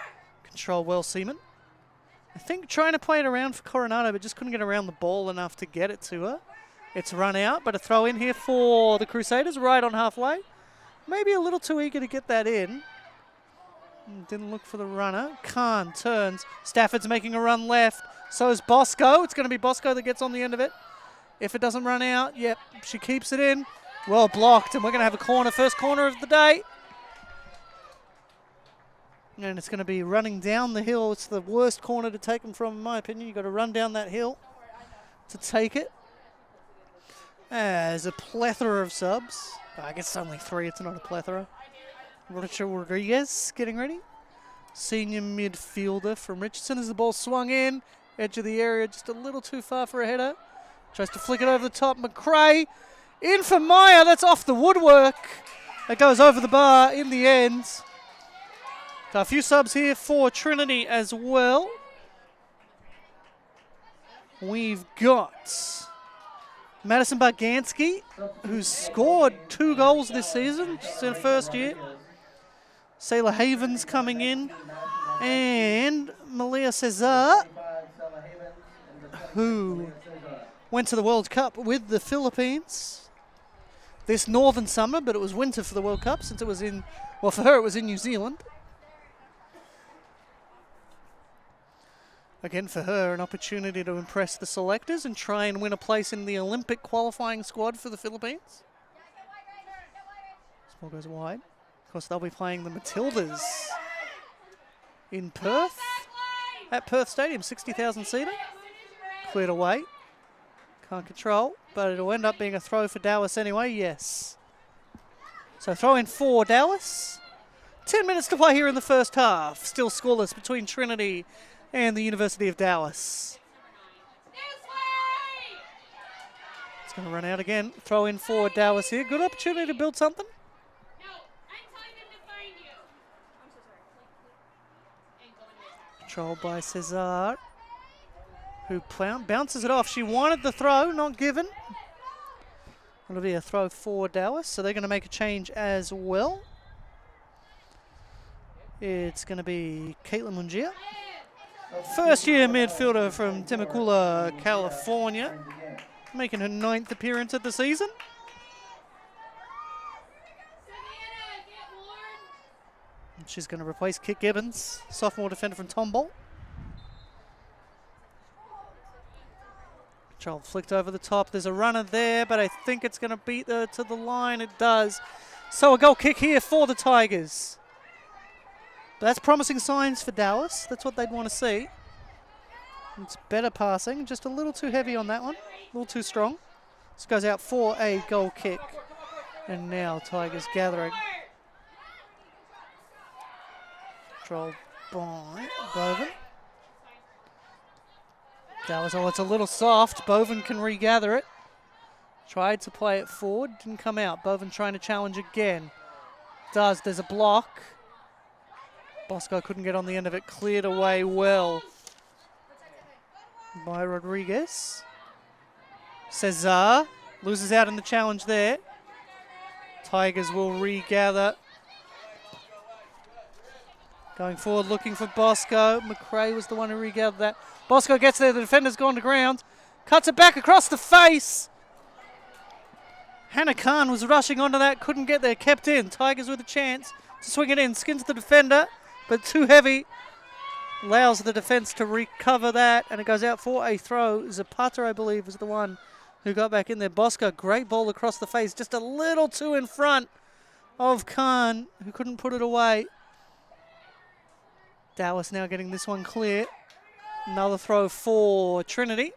S1: Control well, Seaman. I think trying to play it around for Coronado, but just couldn't get around the ball enough to get it to her. It's run out, but a throw in here for the Crusaders, right on halfway. Maybe a little too eager to get that in. Didn't look for the runner. Khan turns. Stafford's making a run left. So is Bosco. It's going to be Bosco that gets on the end of it. If it doesn't run out, yep, she keeps it in. Well blocked, and we're going to have a corner, first corner of the day. And it's going to be running down the hill. It's the worst corner to take them from, in my opinion. You've got to run down that hill to take it. There's a plethora of subs. I guess it's only 3. It's not a plethora. Richard Rodriguez getting ready. Senior midfielder from Richardson as the ball swung in. Edge of the area, just a little too far for a header. Tries to flick it over the top. McRae in for Meyer. That's off the woodwork. That goes over the bar in the end. Got a few subs here for Trinity as well. We've got Madison Bargansky, who's scored 2 goals this season, just in her first year. Sailor Havens coming in. And Malia Cesar, who went to the World Cup with the Philippines this northern summer, but it was winter for the World Cup since it was in, well, for her it was in New Zealand. Again, for her, an opportunity to impress the selectors and try and win a place in the Olympic qualifying squad for the Philippines. This ball goes wide. Of course, they'll be playing the Matildas in Perth, at Perth Stadium, 60,000 seater. Cleared away. Can't control, but it'll end up being a throw for Dallas anyway, yes. So throw in for Dallas. 10 minutes to play here in the first half. Still scoreless between Trinity and the University of Dallas. It's going to run out again. Throw in for Dallas here. Good opportunity to build something. Controlled by Cesar, who bounces it off. She wanted the throw, not given. It'll be a throw for Dallas, so they're going to make a change as well. It's going to be Caitlin Mungia. First-year midfielder from Temecula, California, making her 9th appearance of the season. She's going to replace Kit Gibbons, sophomore defender from Tomball. Child flicked over the top. There's a runner there, but I think it's going to beat her to the line. It does. So a goal kick here for the Tigers. But that's promising signs for Dallas. That's what they'd want to see. It's better passing. Just a little too heavy on that one. A little too strong. This goes out for a goal kick. And now Tigers gathering. Controlled by Boven. Dallas, oh, it's a little soft. Boven can regather it. Tried to play it forward, didn't come out. Boven trying to challenge again. Does, there's a block. Bosco couldn't get on the end of it. Cleared away well by Rodriguez. Cesar Loses out in the challenge there. Tigers will regather. Going forward, looking for Bosco. McRae was the one who regathered that. Bosco gets there. The defender's gone to ground. Cuts it back across the face. Hannah Khan was rushing onto that. Couldn't get there. Kept in. Tigers with a chance to swing it in. Skins the defender, but too heavy. Allows the defense to recover that, and it goes out for a throw. Zapata, I believe, was the one who got back in there. Bosco, great ball across the face. Just a little too in front of Khan, who couldn't put it away. Dallas now getting this one clear. Another throw for Trinity.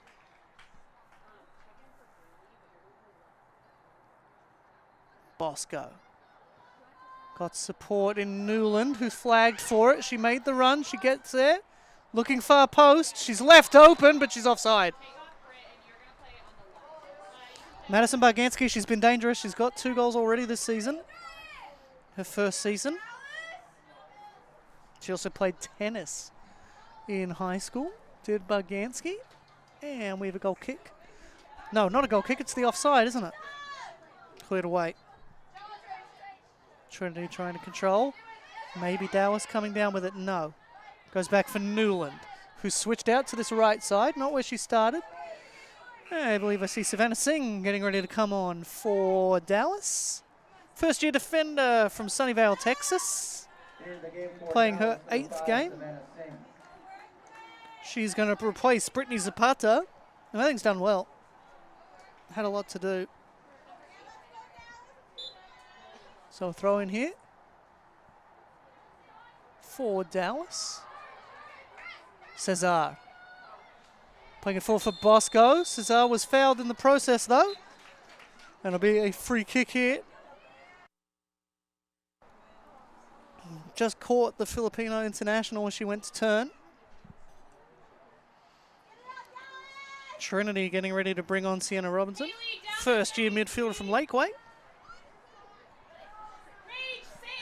S1: Bosco. Got support in Newland, who flagged for it. She made the run. She gets there. Looking far post. She's left open, but she's offside. Madison Barganski, she's been dangerous. She's got 2 goals already this season. Her first season. She also played tennis in high school, did Barganski. And we have a goal kick. No, not a goal kick. It's the offside, isn't it? Cleared away. Trinity trying to control. Maybe Dallas coming down with it. No. Goes back for Newland, who switched out to this right side, not where she started. I believe I see Savannah Singh getting ready to come on for Dallas. First-year defender from Sunnyvale, Texas. Playing her 8th game. She's going to replace Brittany Zapata, and I think it's done well. Had a lot to do. So a throw in here for Dallas. Cesar. Playing it forward for Bosco. Cesar was fouled in the process though. And it'll be a free kick here. Just caught the Filipino international when she went to turn. Trinity getting ready to bring on Sienna Robinson. First year midfielder from Lakeway.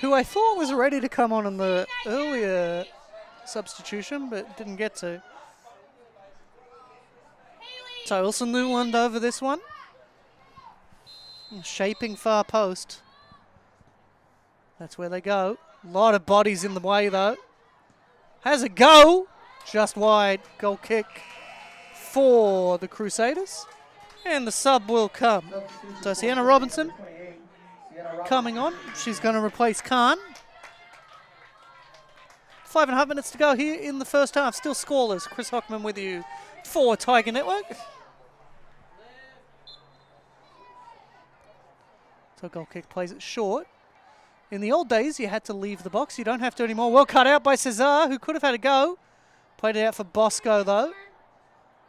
S1: Who I thought was ready to come on in the earlier substitution, but didn't get to. So Wilson Newland over this one. Shaping far post. That's where they go. A lot of bodies in the way though. Has a go. Just wide. Goal kick for the Crusaders. And the sub will come. So Sienna Robinson coming on. She's going to replace Khan. 5.5 minutes to go here in the first half. Still scoreless. Chris Hockman with you for Tiger Network. So goal kick plays it short. In the old days, you had to leave the box. You don't have to anymore. Well cut out by Cesar, who could have had a go. Played it out for Bosco, though.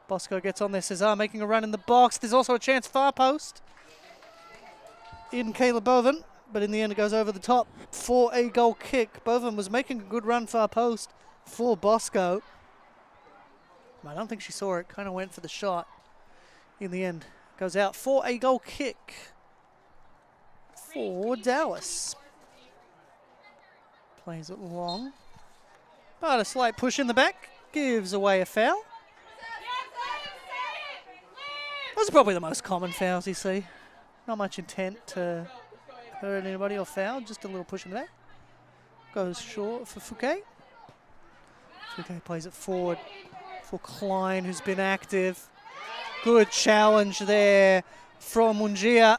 S1: Bosco gets on there. Cesar making a run in the box. There's also a chance far post in Kayla Boven, but in the end it goes over the top for a goal kick. Boven was making a good run far post for Bosco. I don't think she saw it. Kind of went for the shot. In the end, goes out for a goal kick for Dallas. Plays it long, but a slight push in the back gives away a foul. Those are probably the most common fouls you see. Not much intent to hurt anybody or foul, just a little push in the back. Goes short for Fouquet. Fouquet plays it forward for Klein, who's been active. Good challenge there from Mungia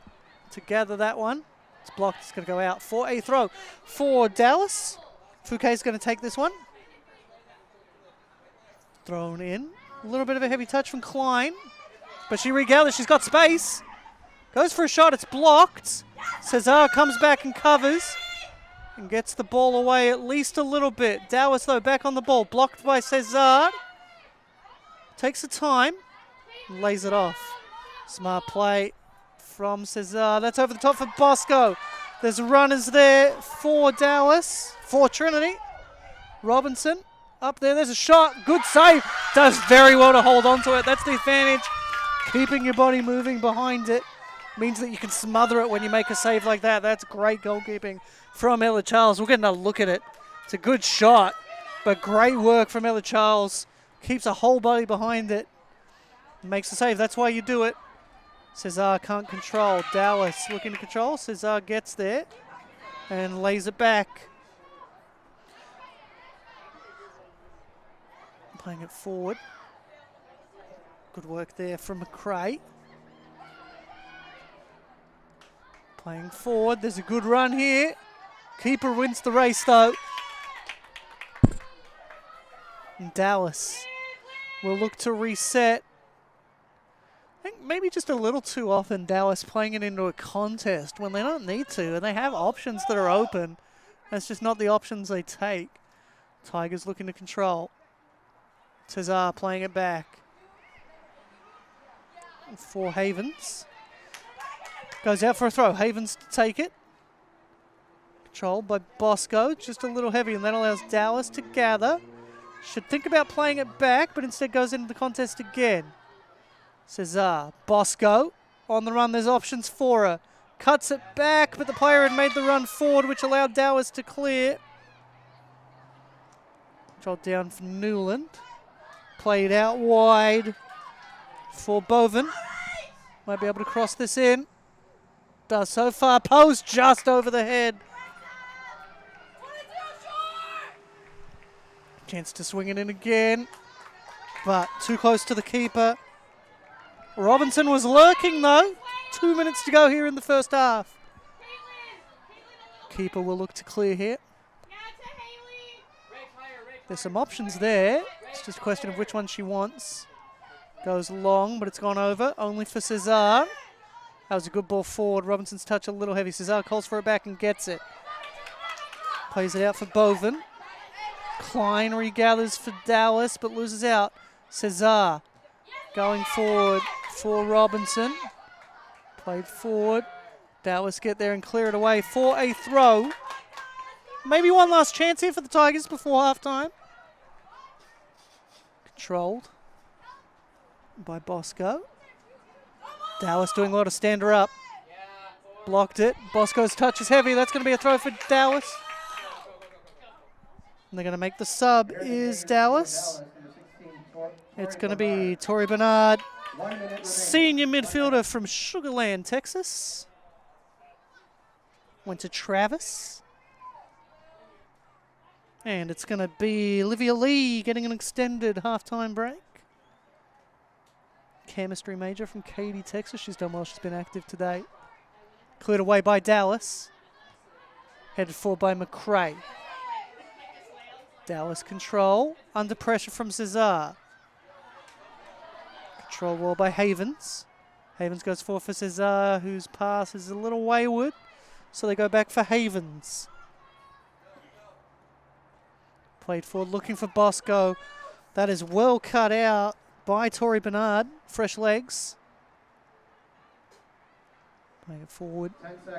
S1: to gather that one. It's blocked, it's going to go out for a throw for Dallas. Fouquet's going to take this one. Thrown in. A little bit of a heavy touch from Klein, but she regathers, she's got space. Goes for a shot, it's blocked. Cesar comes back and covers and gets the ball away at least a little bit. Dallas, though, back on the ball, blocked by Cesar. Takes the time, and lays it off. Smart play from Cesar. That's over the top for Bosco. There's runners there for Dallas, for Trinity. Robinson up there. There's a shot. Good save. Does very well to hold on to it. That's the advantage. Keeping your body moving behind it means that you can smother it when you make a save like that. That's great goalkeeping from Ella Charles. We'll get another look at it. It's a good shot, but great work from Ella Charles. Keeps a whole body behind it. Makes the save. That's why you do it. Cesar can't control. Dallas looking to control. Cesar gets there and lays it back. Playing it forward. Good work there from McRae. Playing forward. There's a good run here. Keeper wins the race though. And Dallas will look to reset. I think maybe just a little too often Dallas playing it into a contest when they don't need to, and they have options that are open. That's just not the options they take. Tigers looking to control. Cesar playing it back. For Havens. Goes out for a throw. Havens to take it. Controlled by Bosco. Just a little heavy, and that allows Dallas to gather. Should think about playing it back, but instead goes into the contest again. Cesar. Bosco. On the run, there's options for her. Cuts it back, but the player had made the run forward, which allowed Dallas to clear. Controlled down for Newland. Played out wide for Boven. Might be able to cross this in. Does so far. Post just over the head. Chance to swing it in again, but too close to the keeper. Robinson was lurking though. 2 minutes to go here in the first half. Keeper will look to clear here. There's some options there. It's just a question of which one she wants. Goes long, but it's gone over. Only for Cesar. That was a good ball forward. Robinson's touch a little heavy. Cesar calls for it back and gets it. Plays it out for Boven. Klein regathers for Dallas, but loses out. Cesar going forward for Robinson. Played forward. Dallas get there and clear it away for a throw. Maybe one last chance here for the Tigers before halftime. Controlled by Bosco. Dallas doing a lot of stand her up. Blocked it. Bosco's touch is heavy. That's going to be a throw for Dallas. And they're going to make the sub is Dallas. It's going to be Tori Bernard, senior midfielder from Sugar Land, Texas. Went to Travis. And it's going to be Olivia Lee getting an extended halftime break. Chemistry major from Katy, Texas. She's done well. She's been active today. Cleared away by Dallas. Headed forward by McRae. Dallas control. Under pressure from Cesar. Control well by Havens. Havens goes forward for Cesar, whose pass is a little wayward. So they go back for Havens. Played forward, looking for Bosco. That is well cut out by Tori Bernard. Fresh legs. Playing it forward.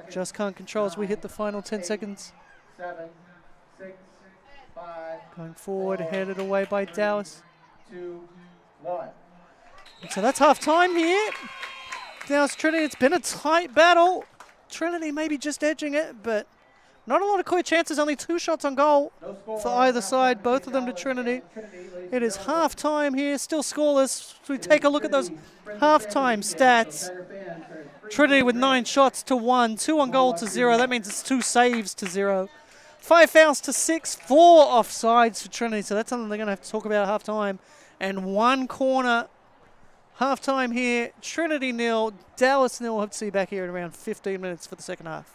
S1: Just can't control as we hit the final 10 seconds.
S4: 7, 6, 5.
S1: Going forward, headed away by Dallas.
S4: 2, 1.
S1: So that's half time here. Dallas Trinity, it's been a tight battle. Trinity maybe just edging it, but not a lot of clear chances, only 2 shots on goal for either side, both of them to Trinity. It is half-time here, still scoreless. We take a look at those half-time stats. Trinity with 9 shots to 1, 2 on goal to 0. That means it's 2 saves to 0. 5 fouls to 6, 4 offsides for Trinity. So that's something they're going to have to talk about at half-time. And 1 corner. Half-time here, Trinity 0, Dallas 0. We'll have to see you back here in around 15 minutes for the second half.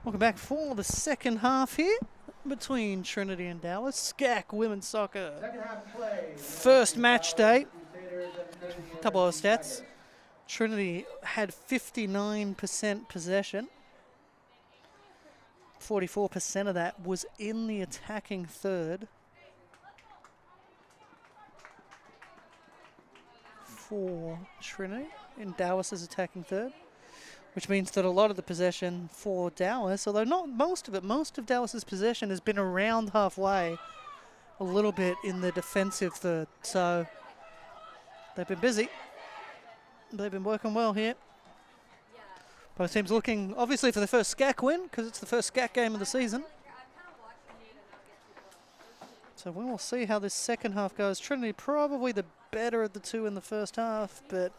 S1: Welcome back for the second half here between Trinity and Dallas. SCAC Women's Soccer.
S4: Second half play.
S1: First match day.
S4: Crusaders and Trinity
S1: Couple of
S4: Trinity
S1: stats.
S4: Tigers.
S1: Trinity had 59% possession. 44% of that was in the attacking third. For Trinity in Dallas's attacking third, which means that a lot of the possession for Dallas, although not most of it, most of Dallas's possession has been around halfway, a little bit in the defensive third. So they've been busy. They've been working well here. Both teams looking, obviously, for the first SCAC win, because it's the first SCAC game of the season. So we will see how this second half goes. Trinity probably the better of the two in the first half, but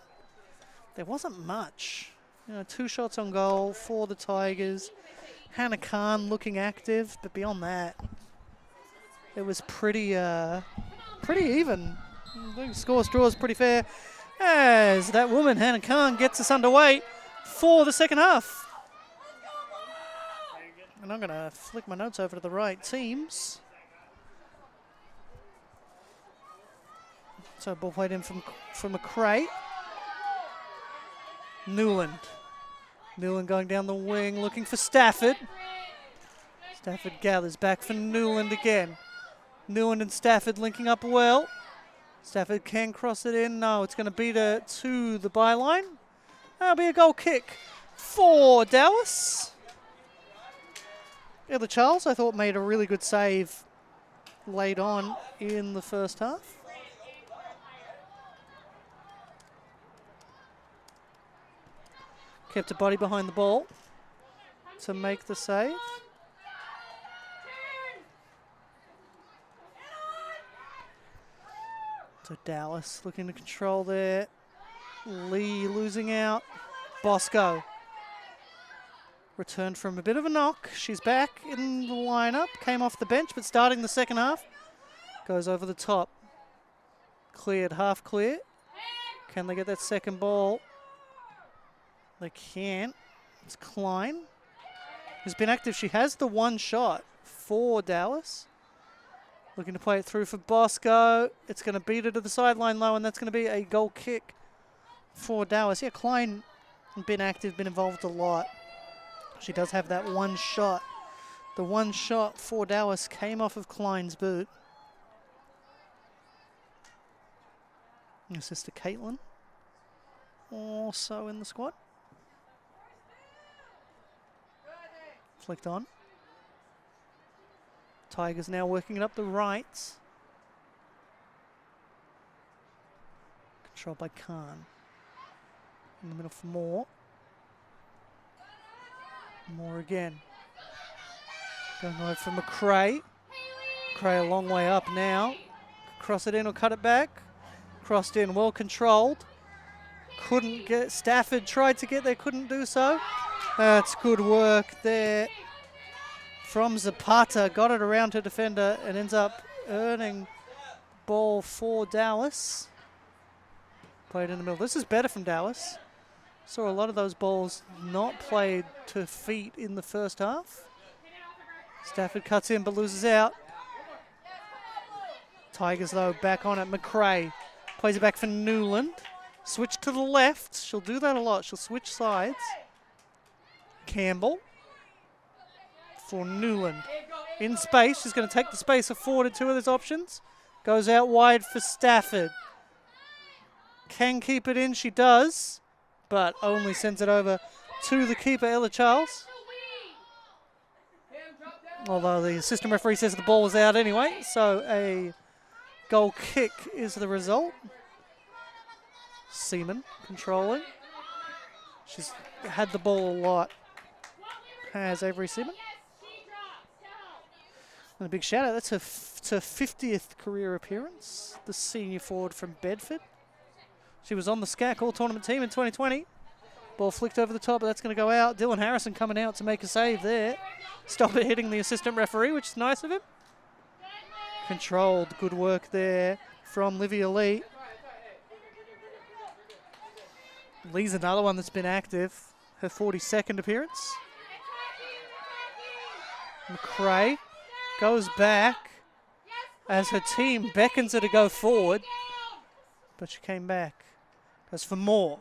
S1: there wasn't much. You know, 2 shots on goal for the Tigers. Hannah Khan looking active, but beyond that, it was pretty even. I think score draw is pretty fair. As that woman, Hannah Khan, gets us underway for the second half. And I'm going to flick my notes over to the right teams. So ball played in from McRae. Newland. Newland going down the wing, looking for Stafford. Stafford gathers back for Newland again. Newland and Stafford linking up well. Stafford can cross it in. No, it's going to beat her to the byline. That'll be a goal kick for Dallas. Ella Charles, I thought, made a really good save late on in the first half. Kept a body behind the ball to make the save. So Dallas looking to control there. Lee losing out. Bosco returned from a bit of a knock. She's back in the lineup. Came off the bench, but starting the second half. Goes over the top. Cleared, half clear. Can they get that second ball? They can't. It's Klein, who's been active. She has the 1 shot for Dallas. Looking to play it through for Bosco. It's going to beat it to the sideline low, and that's going to be a goal kick for Dallas. Yeah, Klein been active, been involved a lot. She does have that 1 shot. The 1 shot for Dallas came off of Klein's boot. Assist to Caitlin, also in the squad. Flicked on. Tigers now working it up the right. Controlled by Khan. In the middle for Moore. Moore again. Going over for McRae. McRae a long way up now. Cross it in or cut it back. Crossed in, well controlled. Couldn't get, Stafford tried to get there, couldn't do so. That's good work there from Zapata. Got it around her defender and ends up earning ball for Dallas. Played in the middle. This is better from Dallas. Saw a lot of those balls not played to feet in the first half. Stafford cuts in but loses out. Tigers though back on it. McRae plays it back for Newland. Switch to the left. She'll do that a lot. She'll switch sides. Campbell for Newland. In space. She's going to take the space afforded to her. There's options. Goes out wide for Stafford. Can keep it in. She does. But only sends it over to the keeper, Ella Charles. Although the assistant referee says the ball was out anyway. So a goal kick is the result. Seaman controlling. She's had the ball a lot. Has Avery Seaman. And a big shout out. That's her 50th career appearance. The senior forward from Bedford. She was on the SCAC all-tournament team in 2020. Ball flicked over the top, but that's going to go out. Dylan Harrison coming out to make a save there. Stop it hitting the assistant referee, which is nice of him. Controlled. Good work there from Livia Lee. Lee's another one that's been active. Her 42nd appearance. McRae goes back as her team beckons her to go forward, but she came back. Goes for Moore.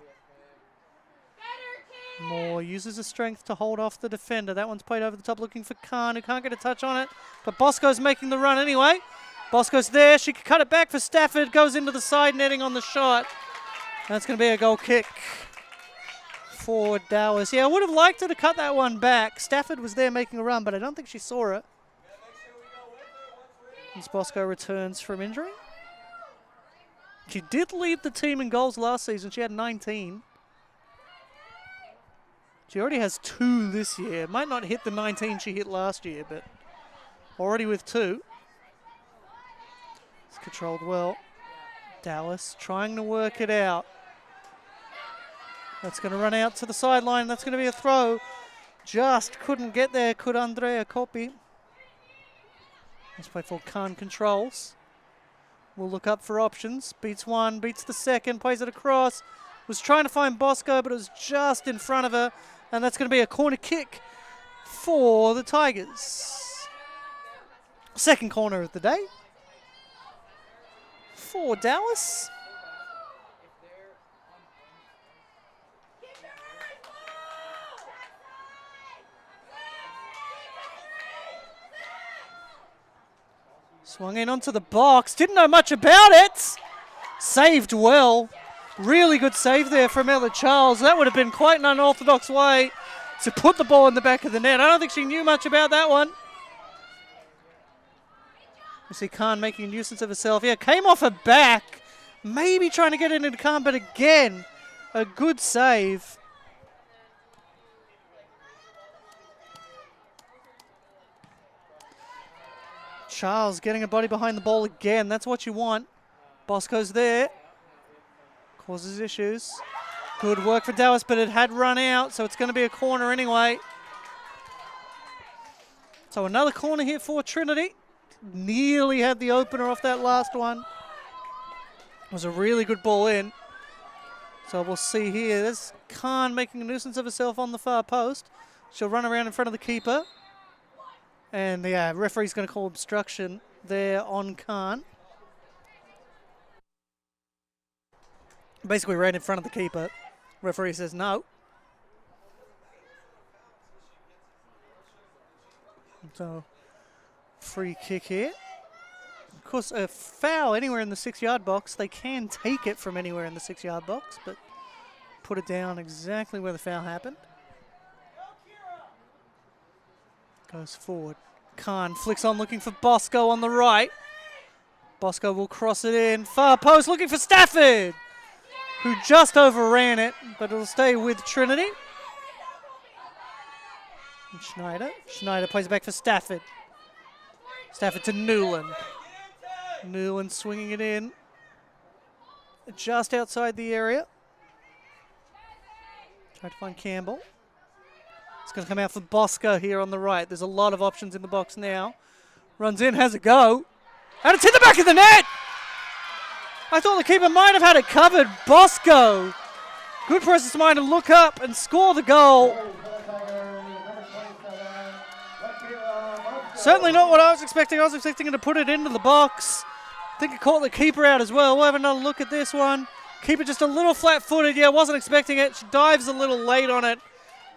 S1: Moore uses her strength to hold off the defender. That one's played over the top looking for Khan, who can't get a touch on it, but Bosco's making the run anyway. Bosco's there. She can cut it back for Stafford. Goes into the side netting on the shot. That's going to be a goal kick for Dallas. Yeah, I would have liked her to cut that one back. Stafford was there making a run, but I don't think she saw it. As Bosco returns from injury. She did lead the team in goals last season. She had 19. She already has 2 this year. Might not hit the 19 she hit last year, but already with 2. It's controlled well. Dallas trying to work it out. That's going to run out to the sideline. That's going to be a throw. Just couldn't get there, could Andrea copy. Let's play for Khan controls. We'll look up for options. Beats one, beats the second, plays it across. Was trying to find Bosco, but it was just in front of her. And that's going to be a corner kick for the Tigers. Second corner of the day for Dallas. Swung in onto the box. Didn't know much about it. Saved well. Really good save there from Ella Charles. That would have been quite an unorthodox way to put the ball in the back of the net. I don't think she knew much about that one. We see Khan making a nuisance of herself. Yeah, came off her back. Maybe trying to get it into Khan, but again, a good save. Charles getting a body behind the ball again. That's what you want. Bosco's there. Causes issues. Good work for Dallas, but it had run out, so it's going to be a corner anyway. So another corner here for Trinity. Nearly had the opener off that last one. It was a really good ball in. So we'll see here. There's Khan making a nuisance of herself on the far post. She'll run around in front of the keeper. And the referee's going to call obstruction there on Khan. Basically ran in front of the keeper. Referee says no. So, free kick here. Of course, a foul anywhere in the 6-yard box. They can take it from anywhere in the 6-yard box, but put it down exactly where the foul happened. Goes forward. Khan flicks on looking for Bosco on the right. Bosco will cross it in. Far post looking for Stafford, who just overran it, but it'll stay with Trinity. And Schneider. Schneider plays back for Stafford. Stafford to Newland. Newland swinging it in. Just outside the area. Try to find Campbell. It's going to come out for Bosco here on the right. There's a lot of options in the box now. Runs in, has a go. And it's in the back of the net! I thought the keeper might have had it covered. Bosco. Good presence of mind to look up and score the goal. Certainly not what I was expecting. I was expecting him to put it into the box. I think it caught the keeper out as well. We'll have another look at this one. Keeper just a little flat-footed. Yeah, wasn't expecting it. She dives a little late on it.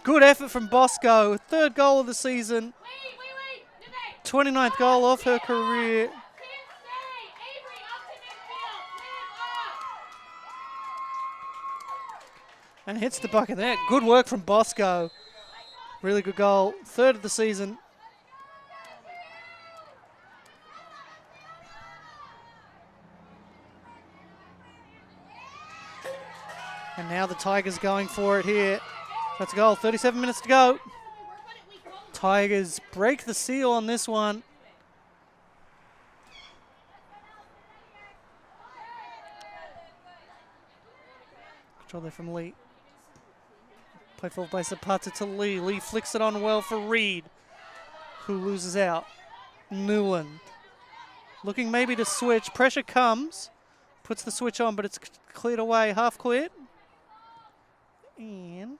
S1: Good effort from Bosco. 3rd goal of the season. 29th goal of her career. And hits the back of the net. Good work from Bosco. Really good goal. 3rd of the season. And now the Tigers going for it here. That's a goal. 37 minutes to go. Tigers break the seal on this one. Control there from Lee. Played forward by Zapata to Lee. Lee flicks it on well for Reed, who loses out. Newland. Looking maybe to switch. Pressure comes. Puts the switch on, but it's cleared away. Half cleared. And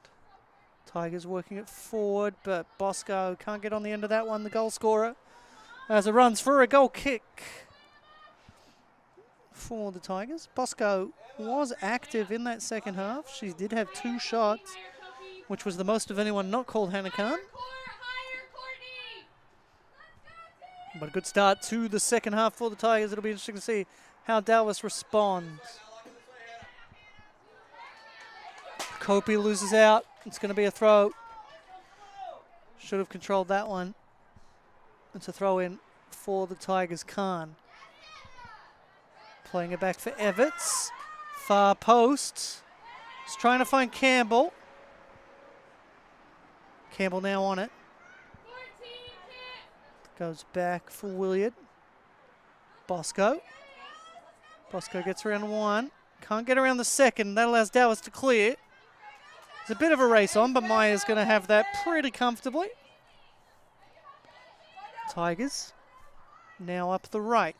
S1: Tigers working it forward, but Bosco can't get on the end of that one, the goal scorer. As it runs for a goal kick for the Tigers. Bosco was active in that second half. She did have 2 shots, which was the most of anyone not called Hannah Khan. But a good start to the second half for the Tigers. It'll be interesting to see how Dallas responds. Kopi loses out. It's going to be a throw. Should have controlled that one. It's a throw in for the Tigers. Khan playing it back for Everts. Far post. He's trying to find Campbell. Campbell now on it. Goes back for Williard. Bosco. Bosco gets around 1. Can't get around the second. That allows Dallas to clear. There's a bit of a race on, but Maya's going to have that pretty comfortably. Tigers now up the right.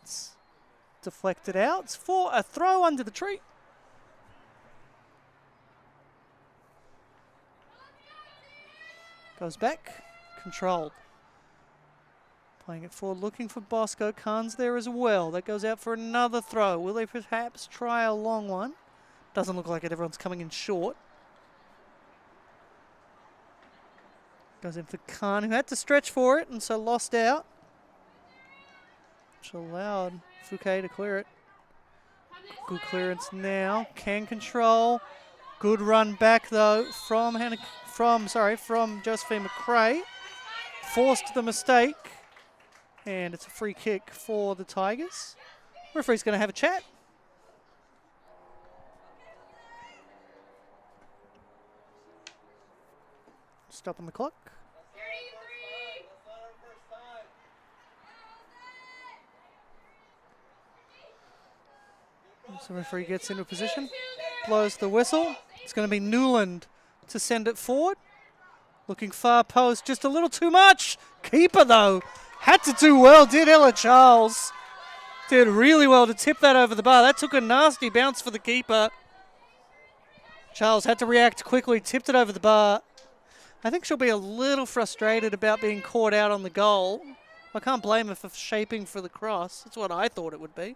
S1: Deflected out for a throw under the tree. Goes back. Controlled. Playing it forward, looking for Bosco. Khan's there as well. That goes out for another throw. Will they perhaps try a long one? Doesn't look like it. Everyone's coming in short. Goes in for Khan, who had to stretch for it and so lost out. Which allowed Fouquet to clear it. Good clearance now. Can control. Good run back though from Josephine McRae. Forced the mistake. And it's a free kick for the Tigers. Referee's going to have a chat. Stopping the clock. So the referee gets into position, blows the whistle. It's going to be Newland to send it forward. Looking far post, just a little too much. Keeper though. Had to do well, did Ella Charles. Did really well to tip that over the bar. That took a nasty bounce for the keeper. Charles had to react quickly, tipped it over the bar. I think she'll be a little frustrated about being caught out on the goal. I can't blame her for shaping for the cross. That's what I thought it would be.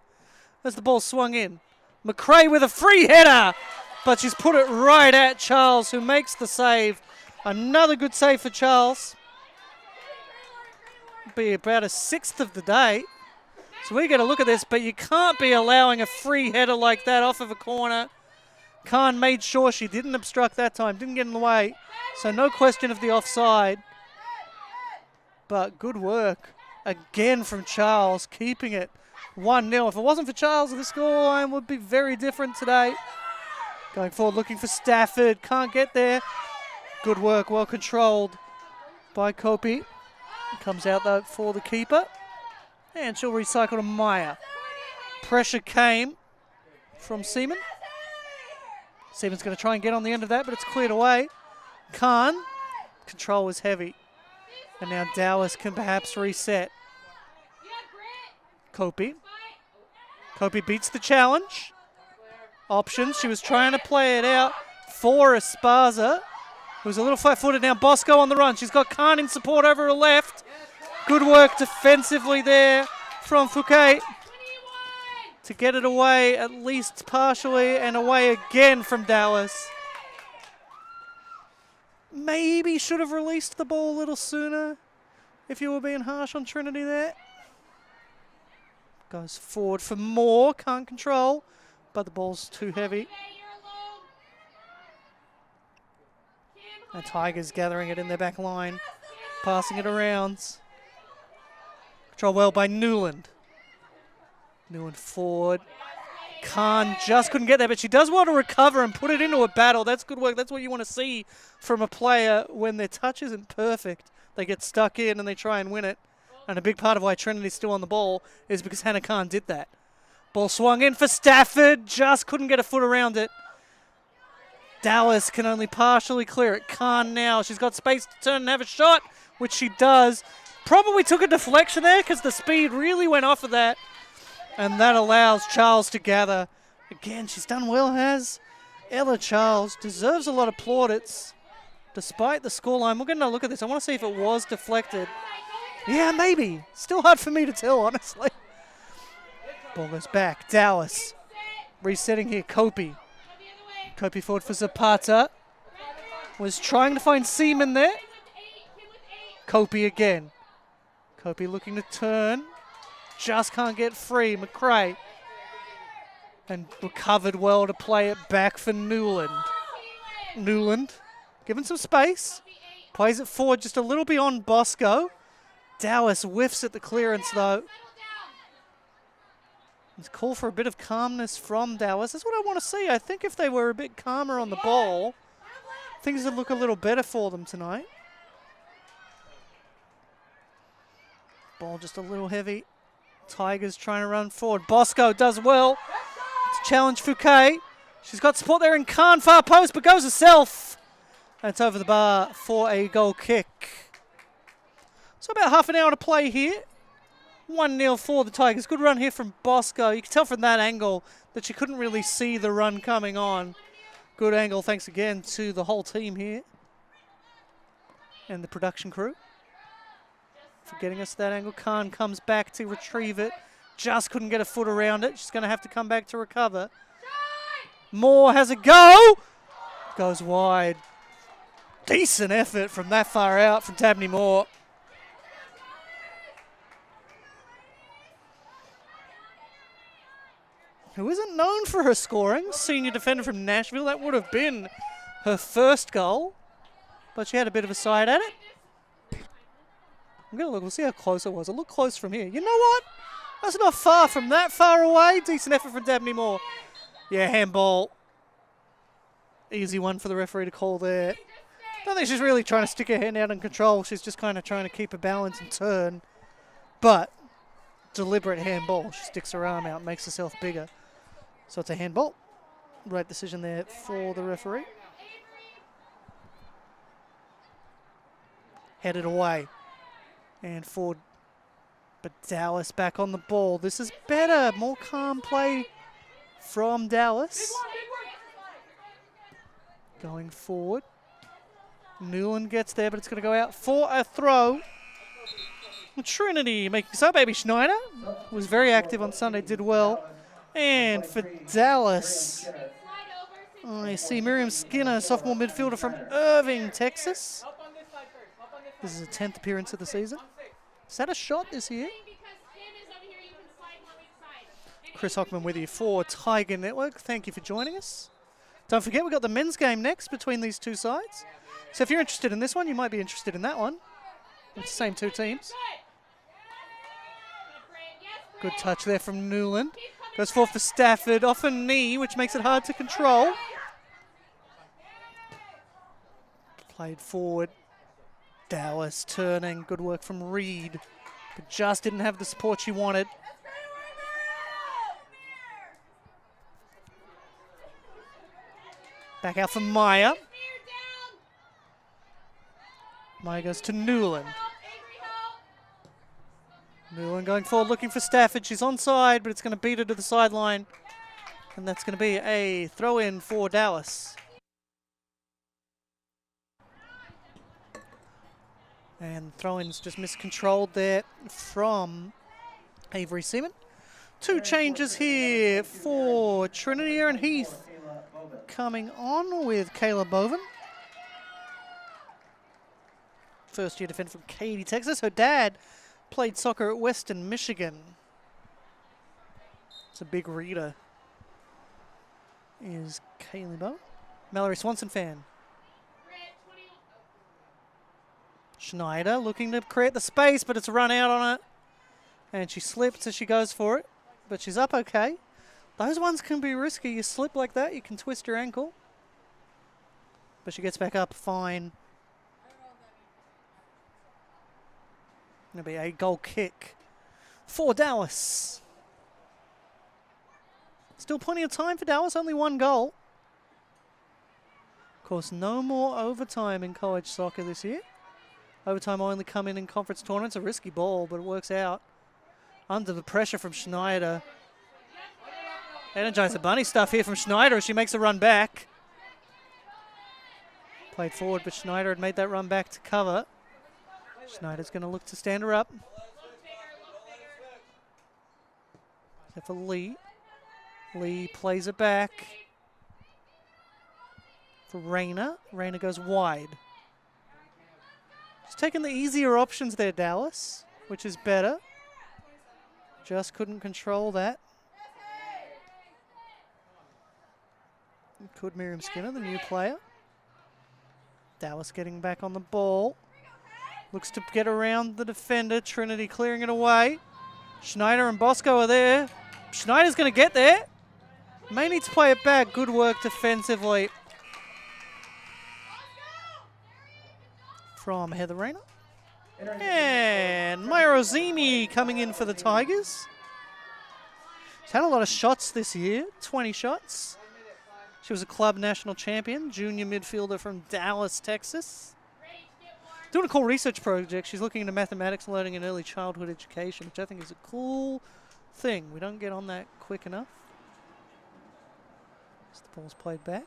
S1: As the ball swung in. McRae with a free header, but she's put it right at Charles, who makes the save. Another good save for Charles. Be about a 6th of the day. So we get a look at this, but you can't be allowing a free header like that off of a corner. Khan made sure she didn't obstruct that time, didn't get in the way. So no question of the offside. But good work again from Charles, keeping it 1-0. If it wasn't for Charles, the scoreline would be very different today. Going forward, looking for Stafford. Can't get there. Good work, well controlled by Kopi. Comes out though for the keeper. And she'll recycle to Maya. Pressure came from Seaman. Seaman's going to try and get on the end of that, but it's cleared away. Khan. Control was heavy. And now Dallas can perhaps reset. Kopi. Kopi beats the challenge. Options. She was trying to play it out for Esparza, who's a little flat-footed now. Bosco on the run. She's got Khan in support over her left. Good work defensively there from Fouquet to get it away at least partially, and away again from Dallas. Maybe should have released the ball a little sooner if you were being harsh on Trinity there. Goes forward for more. Can't control, but the ball's too heavy. And Tigers gathering it in their back line, passing it around. Control well by Newland. Newland forward. Khan just couldn't get there, but she does want to recover and put it into a battle. That's good work. That's what you want to see from a player when their touch isn't perfect. They get stuck in and they try and win it. And a big part of why Trinity's still on the ball is because Hannah Khan did that. Ball swung in for Stafford. Just couldn't get a foot around it. Dallas can only partially clear it. Khan now. She's got space to turn and have a shot, which she does. Probably took a deflection there because the speed really went off of that. And that allows Charles to gather. Again, she's done well, has Ella Charles. Deserves a lot of plaudits. despite the scoreline. We're going to look at this. I want to see if it was deflected. Yeah, maybe. Still hard for me to tell, honestly. Ball goes back. Dallas resetting here. Kopi. Kopi forward for Zapata. Was trying to find Seaman there. Kopi again. Kopi looking to turn. Just can't get free. McRae. And recovered well to play it back for Newland. Newland given some space. Plays it forward just a little beyond Bosco. Dallas whiffs at the clearance though. It's a call for a bit of calmness from Dallas. That's what I want to see. I think if they were a bit calmer on the ball, things would look a little better for them tonight. Ball just a little heavy. Tigers trying to run forward. Bosco does well to challenge Fouquet. She's got support there in Khan, far post, but goes herself. And it's over the bar for a goal kick. So about half an hour to play here. 1-0 for the Tigers. Good run here from Bosco. You can tell from that angle that she couldn't really see the run coming on. Good angle, thanks again to the whole team here. And the production crew for getting us that angle. Khan comes back to retrieve it. Just couldn't get a foot around it. She's going to have to come back to recover. Moore has a go. Goes wide. Decent effort from that far out from Tabney Moore. Who isn't known for her scoring. Senior defender from Nashville. That would have been her first goal. But she had a bit of a side at it. I'm going to look. We'll see how close it was. It looked close from here. You know what? That's not far from that far away. Decent effort from Dabney Moore. Yeah, handball. Easy one for the referee to call there. Don't think she's really trying to stick her hand out and control. She's just kind of trying to keep her balance and turn. But deliberate handball. She sticks her arm out, makes herself bigger. So it's a handball. Right decision there for the referee. Headed away. And forward. But Dallas back on the ball. This is better. More calm play from Dallas. Going forward. Newland gets there, but it's going to go out for a throw. Trinity making so. Baby Schneider was very active on Sunday, did well. And for Dallas, I see Miriam Skinner, sophomore midfielder from Irving, Texas. This is her 10th appearance of the season. Is that a shot this year? Chris Hockman with you for Tiger Network. Thank you for joining us. Don't forget, we've got the men's game next between these two sides. So if you're interested in this one, you might be interested in that one. It's the same two teams. Good touch there from Newland. Goes forward for Stafford, off a knee, which makes it hard to control. Played forward. Dallas turning. Good work from Reed. But just didn't have the support she wanted. Back out for Maya. Maya goes to Newland. Newland going forward looking for Stafford. She's onside, but it's going to beat her to the sideline. And that's going to be a throw-in for Dallas. And throw-in's just miscontrolled there from Avery Seaman. Two changes here for Trinity. Aaron Heath coming on with Kayla Boven. First-year defender from Katy, Texas. Her dad played soccer at Western Michigan. It's a big reader. Is Kaylee Bowen. Mallory Swanson fan. Schneider looking to create the space, but it's run out on it. And she slips as she goes for it. But she's up okay. Those ones can be risky. You slip like that, you can twist your ankle. But she gets back up fine. Going to be a goal kick for Dallas. Still plenty of time for Dallas, only one goal. Of course, no more overtime in college soccer this year. Overtime only come in conference tournaments. A risky ball, but it works out. Under the pressure from Schneider. Energizer Bunny stuff here from Schneider as she makes a run back. Played forward, but Schneider had made that run back to cover. Schneider's going to look to stand her up. Except for Lee. Lee plays it back. For Rayner. Rayner goes wide. Just taking the easier options there, Dallas, which is better. Just couldn't control that. Could Miriam Skinner, the new player. Dallas getting back on the ball. Looks to get around the defender. Trinity clearing it away. Schneider and Bosco are there. Schneider's going to get there. May need to play it back. Good work defensively from Heather Rayner. And Maya Ozimi coming in for the Tigers. She's had a lot of shots this year. 20 shots. She was a club national champion, junior midfielder from Dallas, Texas. Doing a cool research project. She's looking into mathematics, learning, and early childhood education, which I think is a cool thing. We don't get on that quick enough. As the ball's played back.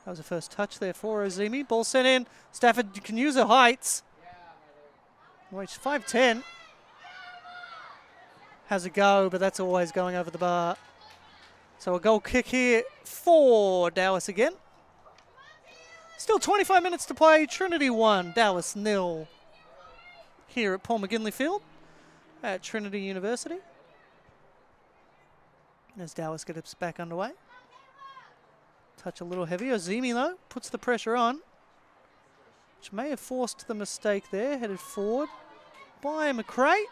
S1: That was the first touch there for Ozimi. Ball sent in. Stafford can use her heights. Well, she's 5'10". Has a go, but that's always going over the bar. So a goal kick here for Dallas again. Still 25 minutes to play. Trinity 1, Dallas 0. Here at Paul McGinley Field at Trinity University. As Dallas gets back underway. Touch a little heavy. Ozimi, though, puts the pressure on. Which may have forced the mistake there. Headed forward by McRae.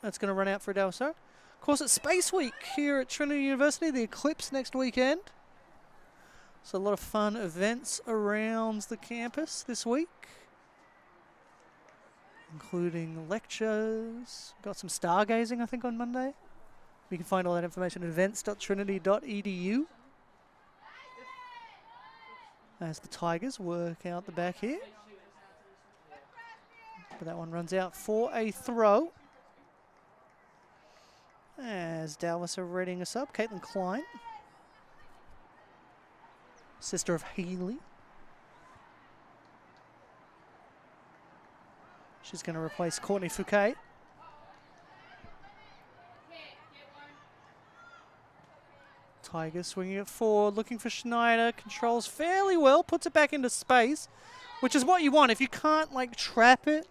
S1: That's going to run out for a Dallas. Of course, it's Space Week here at Trinity University, the Eclipse next weekend. So a lot of fun events around the campus this week, including lectures. Got some stargazing, I think, on Monday. You can find all that information at events.trinity.edu. As the Tigers work out the back here. But that one runs out for a throw. As Dallas are readying us up, Caitlin Klein, sister of Haley. She's going to replace Courtney Fouquet. Tigers swinging it forward, looking for Schneider, controls fairly well, puts it back into space, which is what you want. If you can't like trap it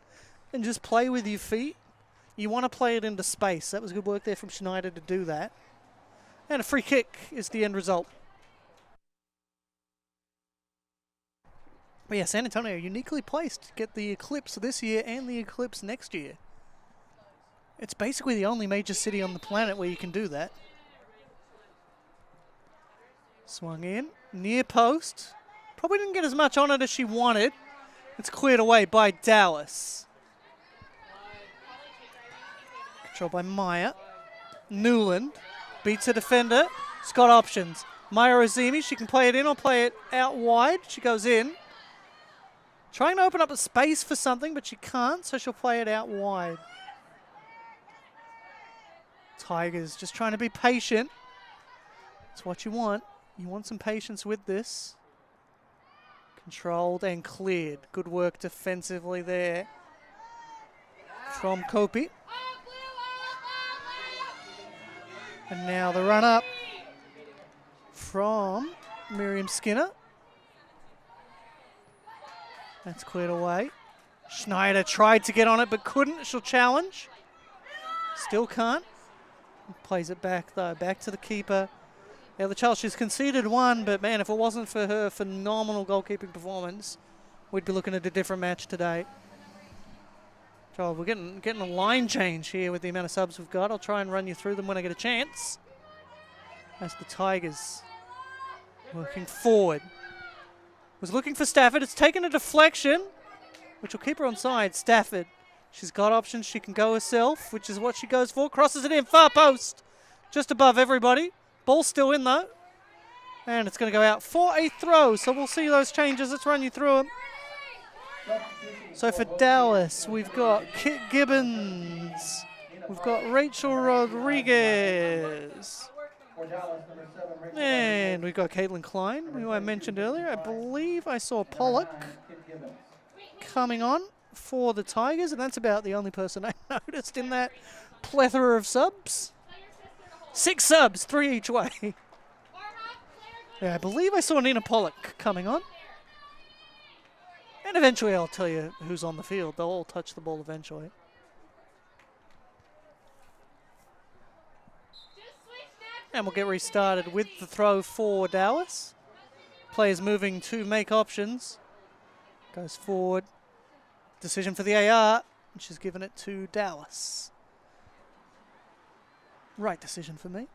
S1: and just play with your feet, you want to play it into space. That was good work there from Schneider to do that. And a free kick is the end result. But yeah, San Antonio uniquely placed to get the Eclipse this year and the Eclipse next year. It's basically the only major city on the planet where you can do that. Swung in, near post. Probably didn't get as much on it as she wanted. It's cleared away by Dallas. Controlled by Maya. Newland beats a defender. She's got options. Maya Ozimi, she can play it in or play it out wide. She goes in. Trying to open up a space for something, but she can't, so she'll play it out wide. Tigers just trying to be patient. That's what you want. You want some patience with this. Controlled and cleared. Good work defensively there from Kopi. And now the run up from Miriam Skinner. That's cleared away. Schneider tried to get on it but couldn't. She'll challenge. Still can't. Plays it back though. Back to the keeper. Yeah, the child, she's conceded one, but man, if it wasn't for her phenomenal goalkeeping performance, we'd be looking at a different match today. So we're getting a line change here with the amount of subs we've got. I'll try and run you through them when I get a chance. That's the Tigers working forward. Was looking for Stafford. It's taken a deflection, which will keep her onside. Stafford, she's got options. She can go herself, which is what she goes for. Crosses it in, far post, just above everybody. Ball still in though. And it's going to go out for a throw. So we'll see those changes. Let's run you through them. So for Dallas, we've got Kit Gibbons. We've got Rachel Rodriguez.
S4: For Dallas, number 7, Rachel
S1: And we've got Caitlin Klein, who I mentioned earlier. I believe I saw Pollock
S4: Kit Gibbons.
S1: coming on for the Tigers, and that's about the only person I noticed in that plethora of subs. 6 subs, 3 each way. Yeah, I believe I saw Nina Pollock coming on. And eventually I'll tell you who's on the field. They'll all touch the ball eventually. And we'll get restarted with the throw for Dallas. Players moving to make options. Goes forward. Decision for the AR. And she's given it to Dallas. Right decision for me.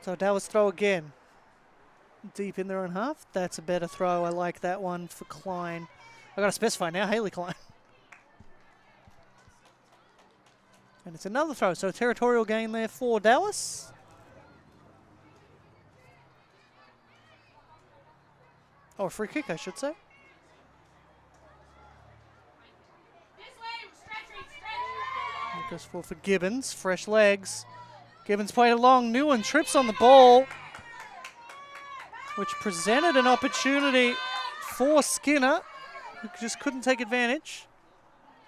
S1: So Dallas throw again. Deep in their own half. That's a better throw. I like that one for Klein. I got to specify now, Haley Klein. And it's another throw. So territorial gain there for Dallas. Oh, a free kick, I should say. It goes for Gibbons. Fresh legs. Gibbons played along. Newland trips on the ball, which presented an opportunity for Skinner, who just couldn't take advantage.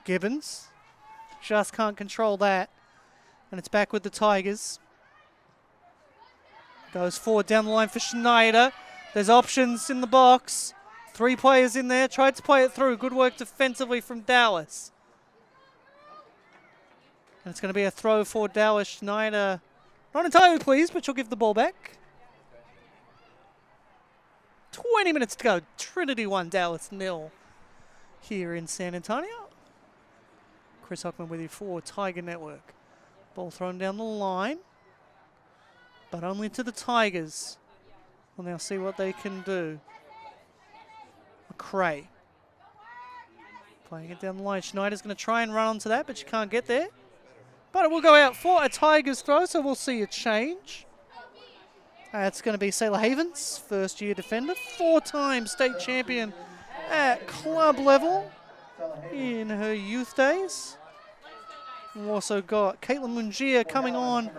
S1: Gibbons just can't control that. And it's back with the Tigers. Goes forward down the line for Schneider. There's options in the box. 3 players in there. Tried to play it through. Good work defensively from Dallas. And it's going to be a throw for Dallas. Schneider, not entirely pleased, but she'll give the ball back. 20 minutes to go. Trinity 1, Dallas 0 here in San Antonio. Chris Hockman with you for Tiger Network. Ball thrown down the line, but only to the Tigers. We'll now see what they can do. McRae playing it down the line. Schneider's going to try and run onto that, but she can't get there. But it will go out for a Tigers throw, so we'll see a change. It's going to be Sailor Havens, first-year defender, 4-time state champion at club level in her youth days. We've also got Caitlin Mungia coming on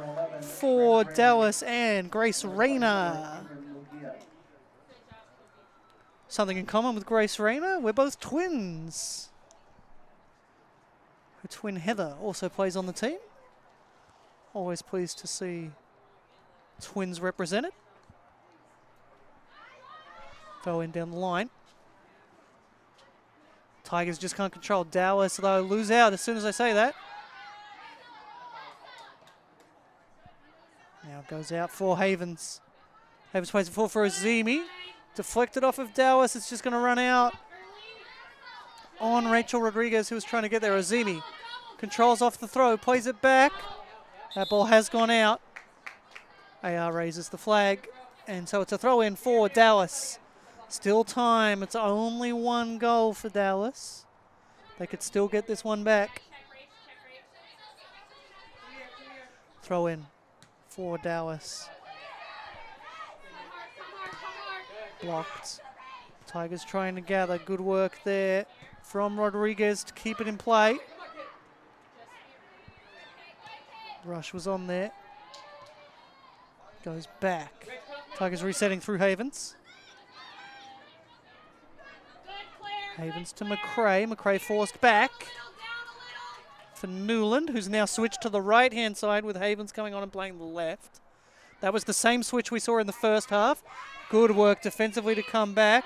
S1: for Dallas and Grace Rayner. Something in common with Grace Rayner, we're both twins. Her twin Heather also plays on the team. Always pleased to see twins represented. Throw in down the line. Tigers just can't control. Dallas, though, lose out as soon as I say that. Now it goes out for Havens. Havens plays it full for Azimi. Deflected off of Dallas. It's just going to run out on Rachel Rodriguez, who was trying to get there. Azimi controls off the throw, plays it back. That ball has gone out. AR raises the flag, and so it's a throw in for Dallas. Still time. It's only 1 goal for Dallas. They could still get this one back. Throw in for Dallas. Blocked. Tigers trying to gather. Good work there from Rodriguez to keep it in play. Rush was on there. Goes back. Tigers resetting through Havens. Havens to McRae. McRae forced back for Newland, who's now switched to the right-hand side with Havens coming on and playing the left. That was the same switch we saw in the first half. Good work defensively to come back.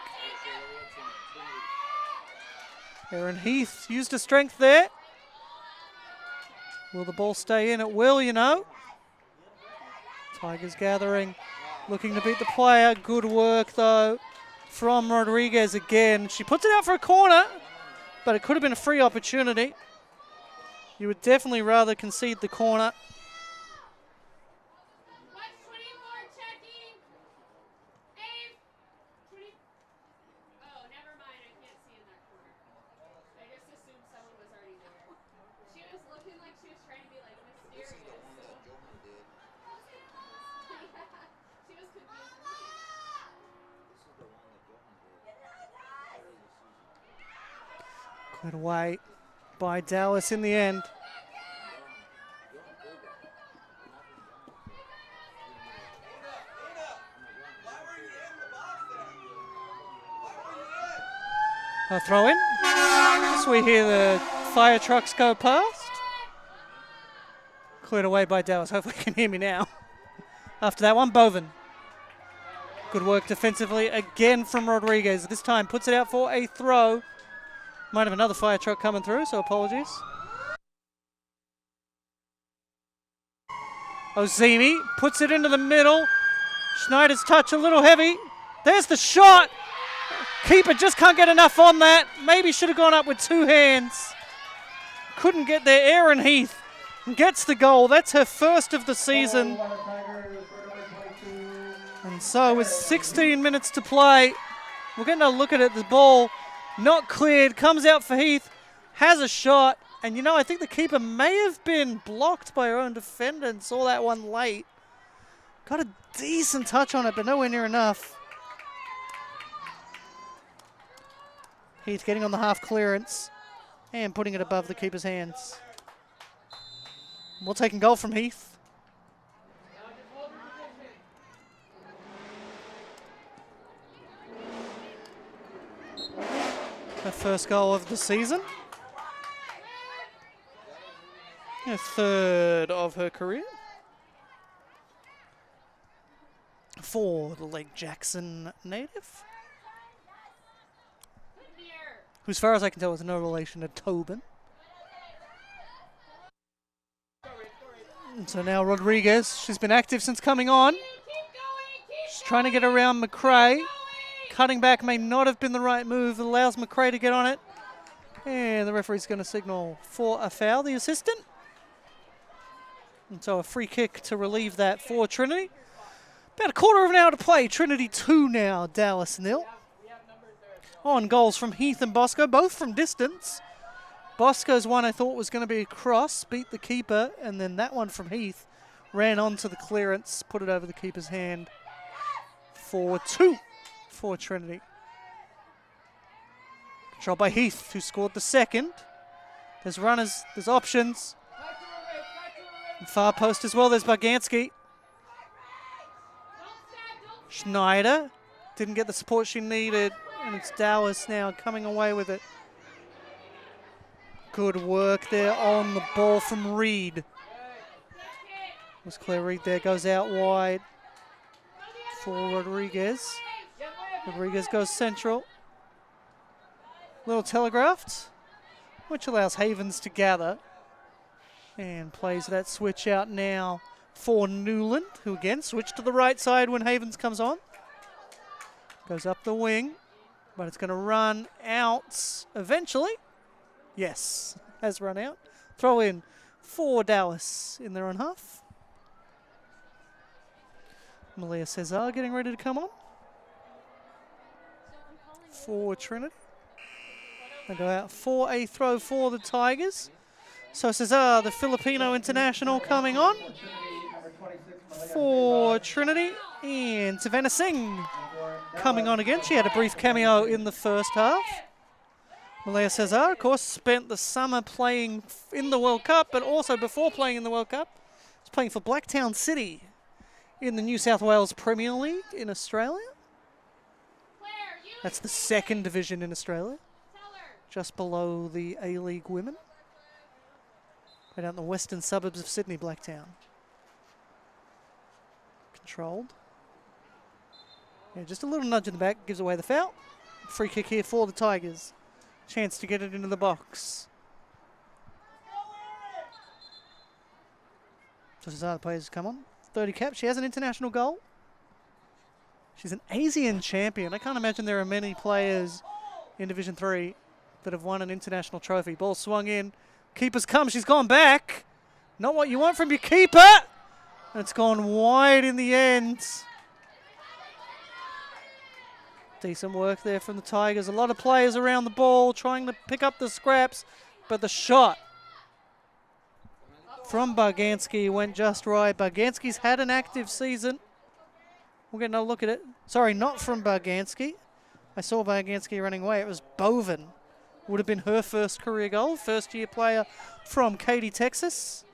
S1: Erin Heath used her strength there. Will the ball stay in? It will, you know. Tigers gathering, looking to beat the player. Good work, though, from Rodriguez again. She puts it out for a corner, but it could have been a free opportunity. You would definitely rather concede the corner. Cleared away by Dallas in the end. A throw in. As we hear the fire trucks go past. Cleared away by Dallas. Hopefully you can hear me now. After that one, Boven. Good work defensively again from Rodriguez. This time puts it out for a throw. Might have another fire truck coming through, so apologies. Ozimi puts it into the middle. Schneider's touch a little heavy. There's the shot. Keeper just can't get enough on that. Maybe should have gone up with two hands. Couldn't get there. Erin Heath gets the goal. That's her first of the season. And so with 16 minutes to play, we're getting a look at it. The ball not cleared, comes out for Heath, has a shot. And you know, I think the keeper may have been blocked by her own defender and saw that one late. Got a decent touch on it, but nowhere near enough. Heath getting on the half clearance and putting it above the keeper's hands. We'll take a goal from Heath. Her first goal of the season. Her third of her career. For the Lake Jackson native. Who, as far as I can tell, is no relation to Tobin. And so now Rodriguez, she's been active since coming on. She's trying to get around McRae. Cutting back may not have been the right move. It allows McRae to get on it. And the referee's going to signal for a foul, the assistant. And so a free kick to relieve that for Trinity. About a quarter of an hour to play. Trinity 2 now, Dallas 0. On goals from Heath and Bosco, both from distance. Bosco's one I thought was going to be a cross, beat the keeper, and then that one from Heath ran onto the clearance, put it over the keeper's hand for 2 for Trinity. Controlled by Heath, who scored the second. There's runners, there's options. And far post as well, there's Barganski. Schneider didn't get the support she needed, and it's Dallas now coming away with it. Good work there on the ball from Reed. Was Claire Reed there, goes out wide for Rodriguez. Rodriguez goes central. Little telegraphed, which allows Havens to gather. And plays that switch out now for Newland, who again switched to the right side when Havens comes on. Goes up the wing, but it's going to run out eventually. Yes, has run out. Throw in for Dallas in their own half. Malia Cesar getting ready to come on for Trinity. They go out for a throw for the Tigers. So Cesar, the Filipino international, coming on for Trinity. And Savannah Singh coming on again. She had a brief cameo in the first half. Malia Cesar, of course, spent the summer playing in the World Cup, but also before playing in the World Cup, was playing for Blacktown City in the New South Wales Premier League in Australia. That's the second division in Australia, just below the A-League women. Right out in the western suburbs of Sydney, Blacktown. Controlled. Yeah, just a little nudge in the back, gives away the foul. Free kick here for the Tigers. Chance to get it into the box. So Cesar, the players come on. 30 caps. She has an international goal. She's an Asian champion. I can't imagine there are many players in Division 3 that have won an international trophy. Ball swung in. Keeper's come. She's gone back. Not what you want from your keeper. And it's gone wide in the end. Decent work there from the Tigers. A lot of players around the ball trying to pick up the scraps. But the shot from Barganski went just right. Barganski's had an active season. We'll get another look at it. Sorry, not from Barganski. I saw Barganski running away. It was Boven. Would have been her first career goal. First year player from Katy, Texas.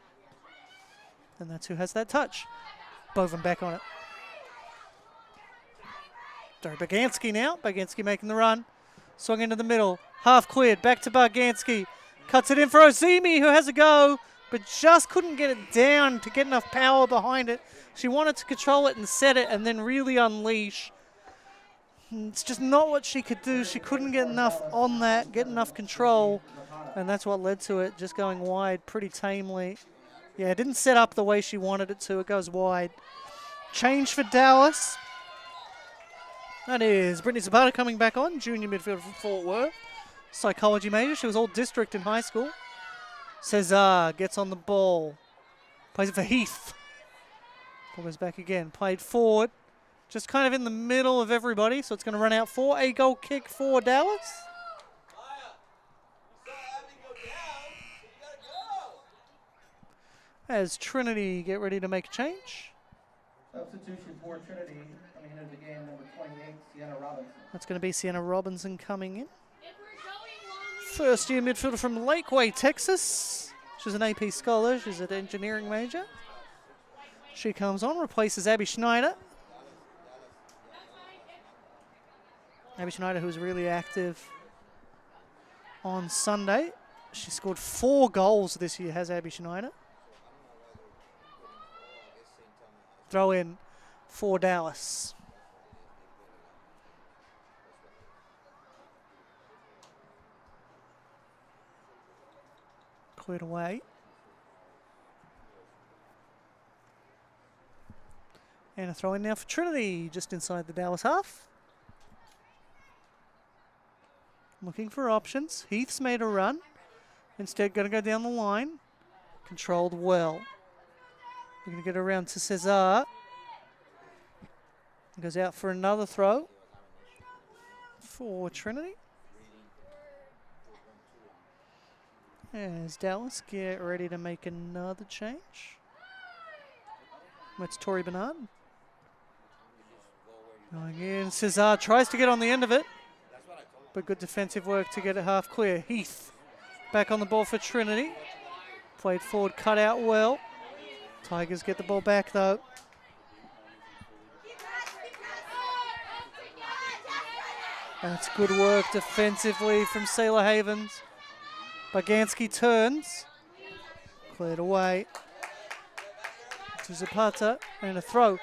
S1: And that's who has that touch. Boven back on it. Sorry, Barganski now. Barganski making the run. Swung into the middle. Half cleared. Back to Barganski. Cuts it in for Ozimi, who has a go, but just couldn't get it down to get enough power behind it. She wanted to control it and set it and then really unleash. It's just not what she could do. She couldn't get enough on that, get enough control, and that's what led to it just going wide pretty tamely. Yeah, it didn't set up the way she wanted it to. It goes wide. Change for Dallas. That is Brittany Zapata coming back on, junior midfielder from Fort Worth. Psychology major. She was all district in high school. Cesar gets on the ball. Plays it for Heath. Ball goes back again. Played forward. Just kind of in the middle of everybody. So it's going to run out for a goal kick for Dallas. As Trinity get ready to make a change.
S4: Substitution for Trinity coming into the game, number 28, Sienna Robinson.
S1: That's going to be Sienna Robinson coming in. First year midfielder from Lakeway, Texas. She's an AP scholar. She's an engineering major. She comes on, replaces Abby Schneider. Abby Schneider, who was really active on Sunday. She scored 4 goals this year, has Abby Schneider. Throw in for Dallas. Cleared away. And a throw in now for Trinity, just inside the Dallas half. Looking for options. Heath's made a run. Instead, going to go down the line. Controlled well. We're going to get around to Cesar. Goes out for another throw for Trinity. As Dallas get ready to make another change. That's Tori Bernard. Going in. Cesar tries to get on the end of it. But good defensive work to get it half clear. Heath back on the ball for Trinity. Played forward, cut out well. Tigers get the ball back though. That's good work defensively from Sailor Havens. Barganski turns. Cleared away to Zapata. And a throw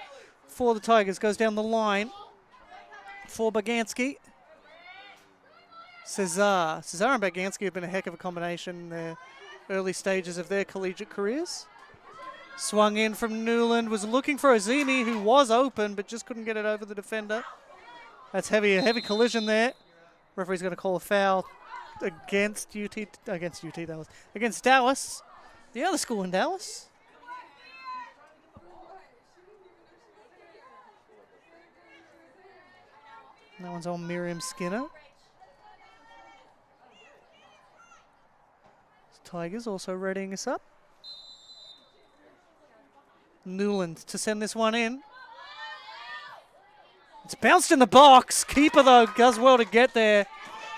S1: for the Tigers. Goes down the line for Barganski. Cesar and Barganski have been a heck of a combination in their early stages of their collegiate careers. Swung in from Newland, was looking for Ozimi, who was open, but just couldn't get it over the defender. That's a heavy collision there. Referee's going to call a foul against Dallas, the other school in Dallas. That one's on Miriam Skinner. Tigers also readying us up. Newland to send this one in. It's bounced in the box. Keeper, though, does well to get there.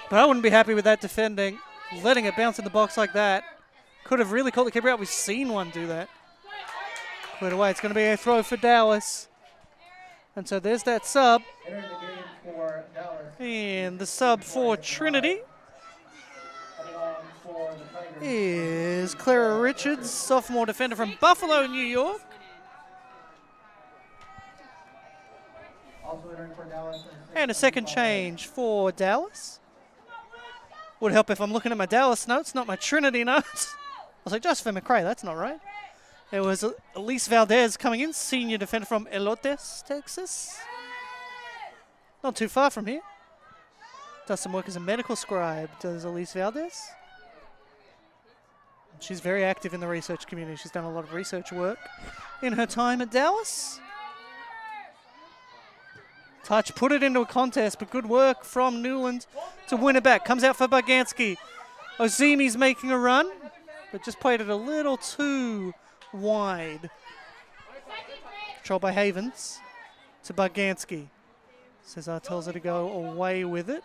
S1: But I wouldn't be happy with that defending. Letting it bounce in the box like that. Could have really caught the keeper out. We've seen one do that. Cleared away. It's going to be a throw for Dallas. And so there's that sub. And the sub for Trinity is Clara Richards, sophomore defender from Buffalo, New York. And a second change for Dallas. Would help if I'm looking at my Dallas notes, not my Trinity notes. I was like, Josephine McRae, that's not right. It was Elise Valdez coming in, senior defender from Elotes, Texas. Not too far from here. Does some work as a medical scribe, does Elise Valdez. She's very active in the research community. She's done a lot of research work in her time at Dallas. Touch, put it into a contest, but good work from Newland to win it back. Comes out for Barganski. Ozimi's making a run, but just played it a little too wide. Controlled by Havens to Barganski. Cesar tells her to go away with it.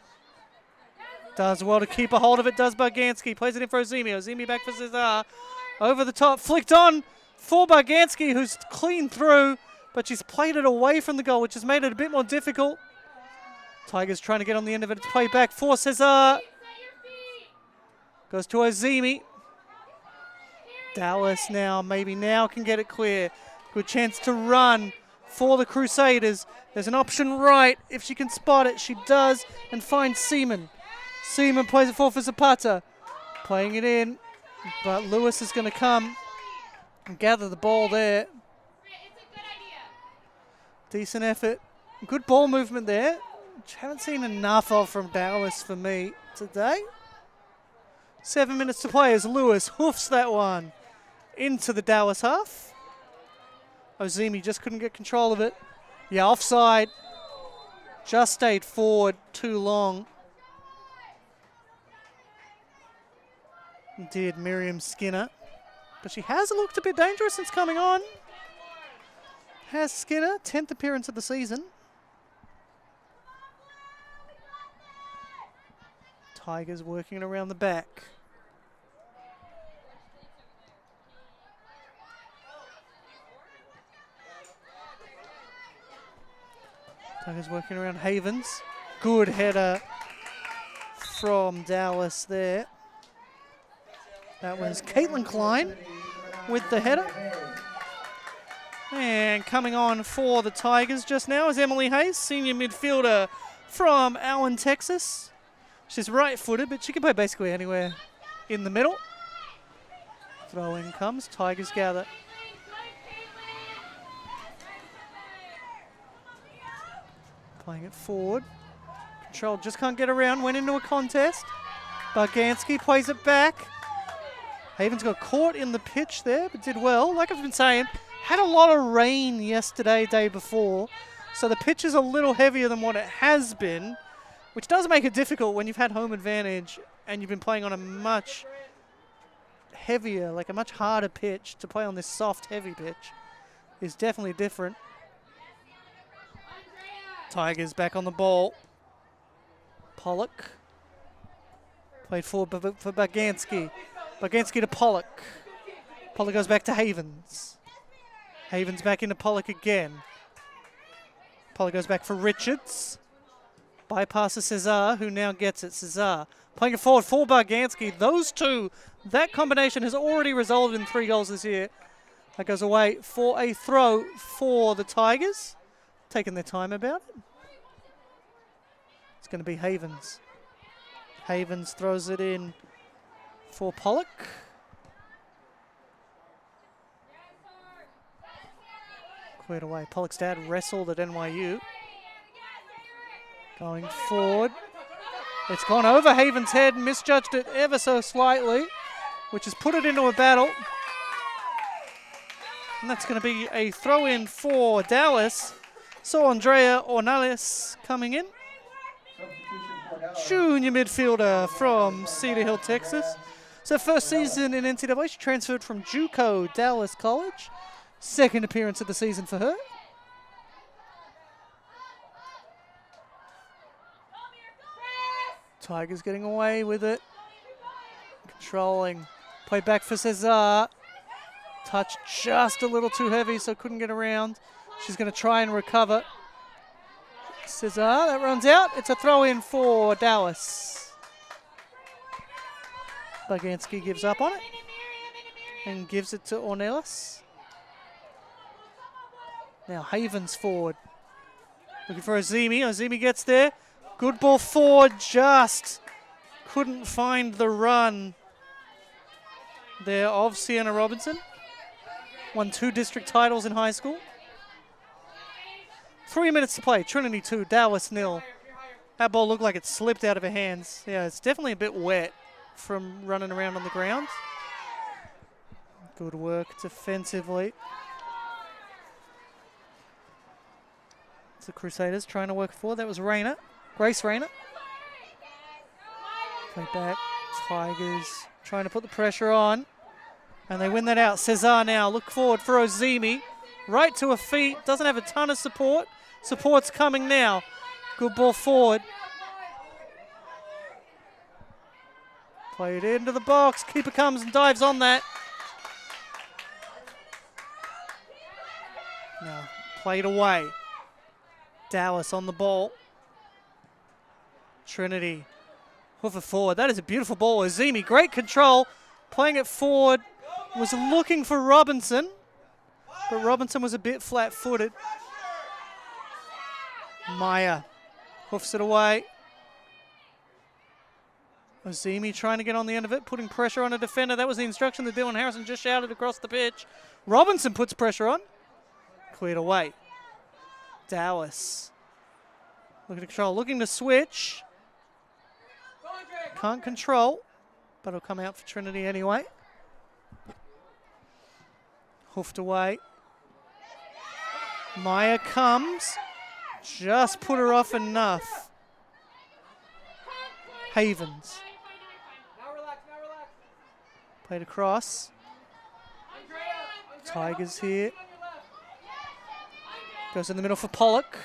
S1: Does well to keep a hold of it, does Barganski. Plays it in for Ozimi. Ozimi back for Cesar. Over the top, flicked on for Barganski, who's clean through, but she's played it away from the goal, which has made it a bit more difficult Tigers trying to get on the end of it. It's played back for Cesar.
S2: Set your feet.
S1: Goes to Ozimi. Dallas now, maybe now can get it clear. Good chance to run for the Crusaders. There's an option right. If she can spot it, she does, and finds Seaman. Seaman plays it for Zapata. Playing it in, but Lewis is going to come and gather the ball there.
S2: It's a good idea.
S1: Decent effort. Good ball movement there, which I haven't seen enough of from Dallas for me today. 7 minutes to play as Lewis hoofs that one into the Dallas half. Ozimi just couldn't get control of it. Yeah, offside. Just stayed forward too long. Did Miriam Skinner. But she has looked a bit dangerous since coming on. Has Skinner, 10th appearance of the season. Tigers working it around the back. Tigers working around Havens. Good header from Dallas there. That was Caitlin Klein with the header. And coming on for the Tigers just now is Emily Hayes, senior midfielder from Allen, Texas. She's right-footed, but she can play basically anywhere in the middle. Throw in comes, Tigers gather. Playing it forward. Control just can't get around, went into a contest. Barganski plays it back. Havens got caught in the pitch there, but did well. Like I've been saying, had a lot of rain yesterday, day before, so the pitch is a little heavier than what it has been, which does make it difficult when you've had home advantage and you've been playing on a much heavier, like a much harder pitch. To play on this soft, heavy pitch is definitely different. Tigers back on the ball. Pollock. Played forward for Barganski. Barganski to Pollock. Pollock goes back to Havens. Havens back into Pollock again. Pollock goes back for Richards. Bypasses Cesar, who now gets it. Cesar playing it forward for Barganski. Those two, that combination has already resulted in 3 goals this year. That goes away for a throw for the Tigers. Taking their time about it. It's going to be Havens. Havens throws it in for Pollock. Cleared away. Pollock's dad wrestled at NYU. Going forward. It's gone over Havens' head, misjudged it ever so slightly, which has put it into a battle. And that's going to be a throw-in for Dallas. So Andrea Ornales coming in. Junior midfielder from Cedar Hill, Texas. So first season in NCAA, she transferred from JUCO Dallas College. Second appearance of the season for her. Tigers getting away with it. Controlling. Play back for Cesar. Touch just a little too heavy, so couldn't get around. She's going to try and recover. Cesar, that runs out. It's a throw-in for Dallas. Barganski gives up on it and gives it to Ornelas. Now Havens forward. Looking for Ozimi. Ozimi gets there. Good ball forward, just couldn't find the run there of Sienna Robinson. Won 2 district titles in high school. 3 minutes to play. Trinity 2, Dallas 0. That ball looked like it slipped out of her hands. Yeah, it's definitely a bit wet from running around on the ground. Good work defensively. It's the Crusaders trying to work forward. That was Rayner. Grace Rayner. Play back. Tigers trying to put the pressure on. And they win that out. Cesar now. Look forward for Ozimi. Right to her feet. Doesn't have a ton of support. Support's coming now. Good ball forward. Played into the box. Keeper comes and dives on that. Now played away. Dallas on the ball. Trinity. Hoof it forward. That is a beautiful ball. Azimi, great control. Playing it forward. Was looking for Robinson. But Robinson was a bit flat-footed. Maya hoofs it away. Azimi trying to get on the end of it, putting pressure on a defender. That was the instruction that Dylan Harrison just shouted across the pitch. Robinson puts pressure on. Cleared away. Dallas. Looking to control, looking to switch. Can't control, but it'll come out for Trinity anyway. Hoofed away. Maya comes. Just put her off enough. Havens.
S3: Now relax, now relax.
S1: Played across. Tigers here. Goes in the middle for Pollock.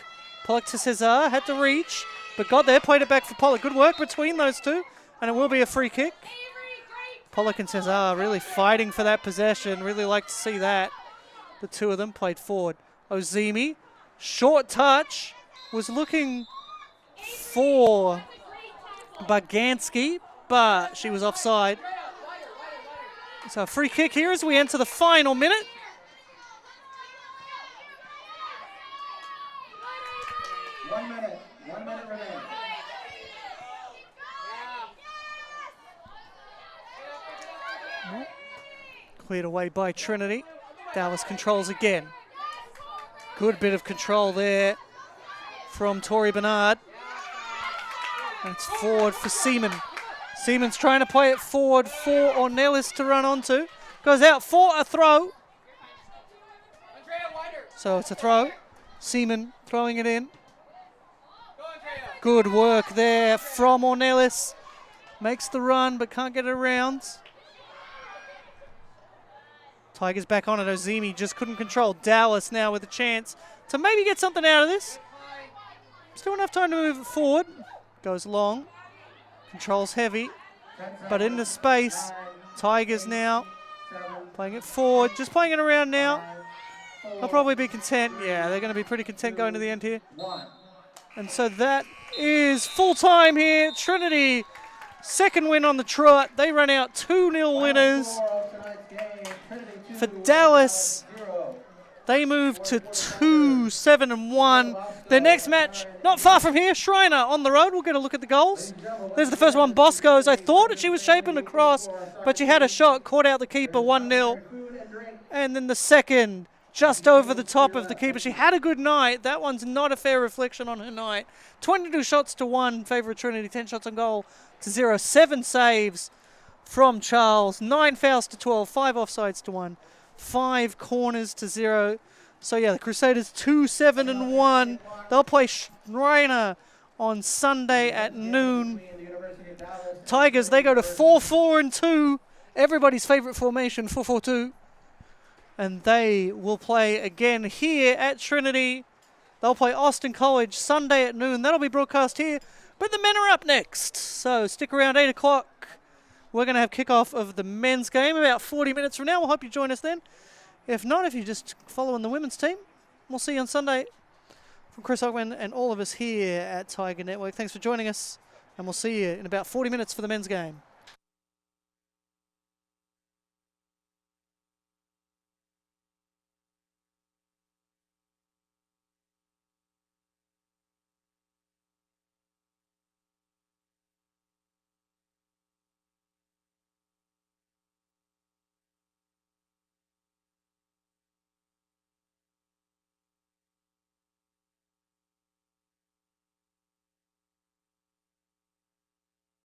S1: Pollock to Cesar. Had to reach, but got there. Played it back for Pollock. Good work between those two, and it will be a free kick. Pollock and Cesar really fighting for that possession. Really like to see that. The two of them played forward. Ozimi, short touch, was looking for Bagansky, but she was offside. So a free kick here as we enter the final minute.
S4: One minute remaining.
S1: Cleared away by Trinity. Dallas controls again. Good bit of control there from Tori Bernard. And it's forward for Seaman. Seaman's trying to play it forward for Ornelis to run onto. Goes out for a throw. So it's a throw. Seaman throwing it in. Good work there from Ornelis. Makes the run but can't get it around. Tigers back on it. Ozimi just couldn't control. Dallas now with a chance to maybe get something out of this. Still enough time to move it forward. Goes long. Controls heavy. But into space. Tigers now playing it forward. Just playing it around now. They'll probably be content. Yeah, they're going to be pretty content going to the end here. And so that is full time here. Trinity, second win on the trot. They run out 2-0 winners. For Dallas, they move to 2-7-1. Their next match, not far from here, Shriner on the road. We'll get a look at the goals. There's the first one, Bosco's. I thought that she was shaping across, but she had a shot, caught out the keeper, 1-0. And then the second, just over the top of the keeper. She had a good night. That one's not a fair reflection on her night. 22 shots to 1, favour of Trinity, 10 shots on goal to 0. 7 saves from Charles, 9 fouls to 12, 5 offsides to 1, 5 corners to 0. So yeah, the Crusaders 2-7-1. They'll play Shriner on Sunday at noon. Tigers, they go to 4-4-2. Everybody's favourite formation, 4-4-2. And they will play again here at Trinity. They'll play Austin College Sunday at noon. That'll be broadcast here. But the men are up next. So stick around 8 o'clock. We're going to have kickoff of the men's game about 40 minutes from now. We'll hope you join us then. If not, if you're just following the women's team, we'll see you on Sunday. From Chris Ogman and all of us here at Tiger Network, thanks for joining us. And we'll see you in about 40 minutes for the men's game.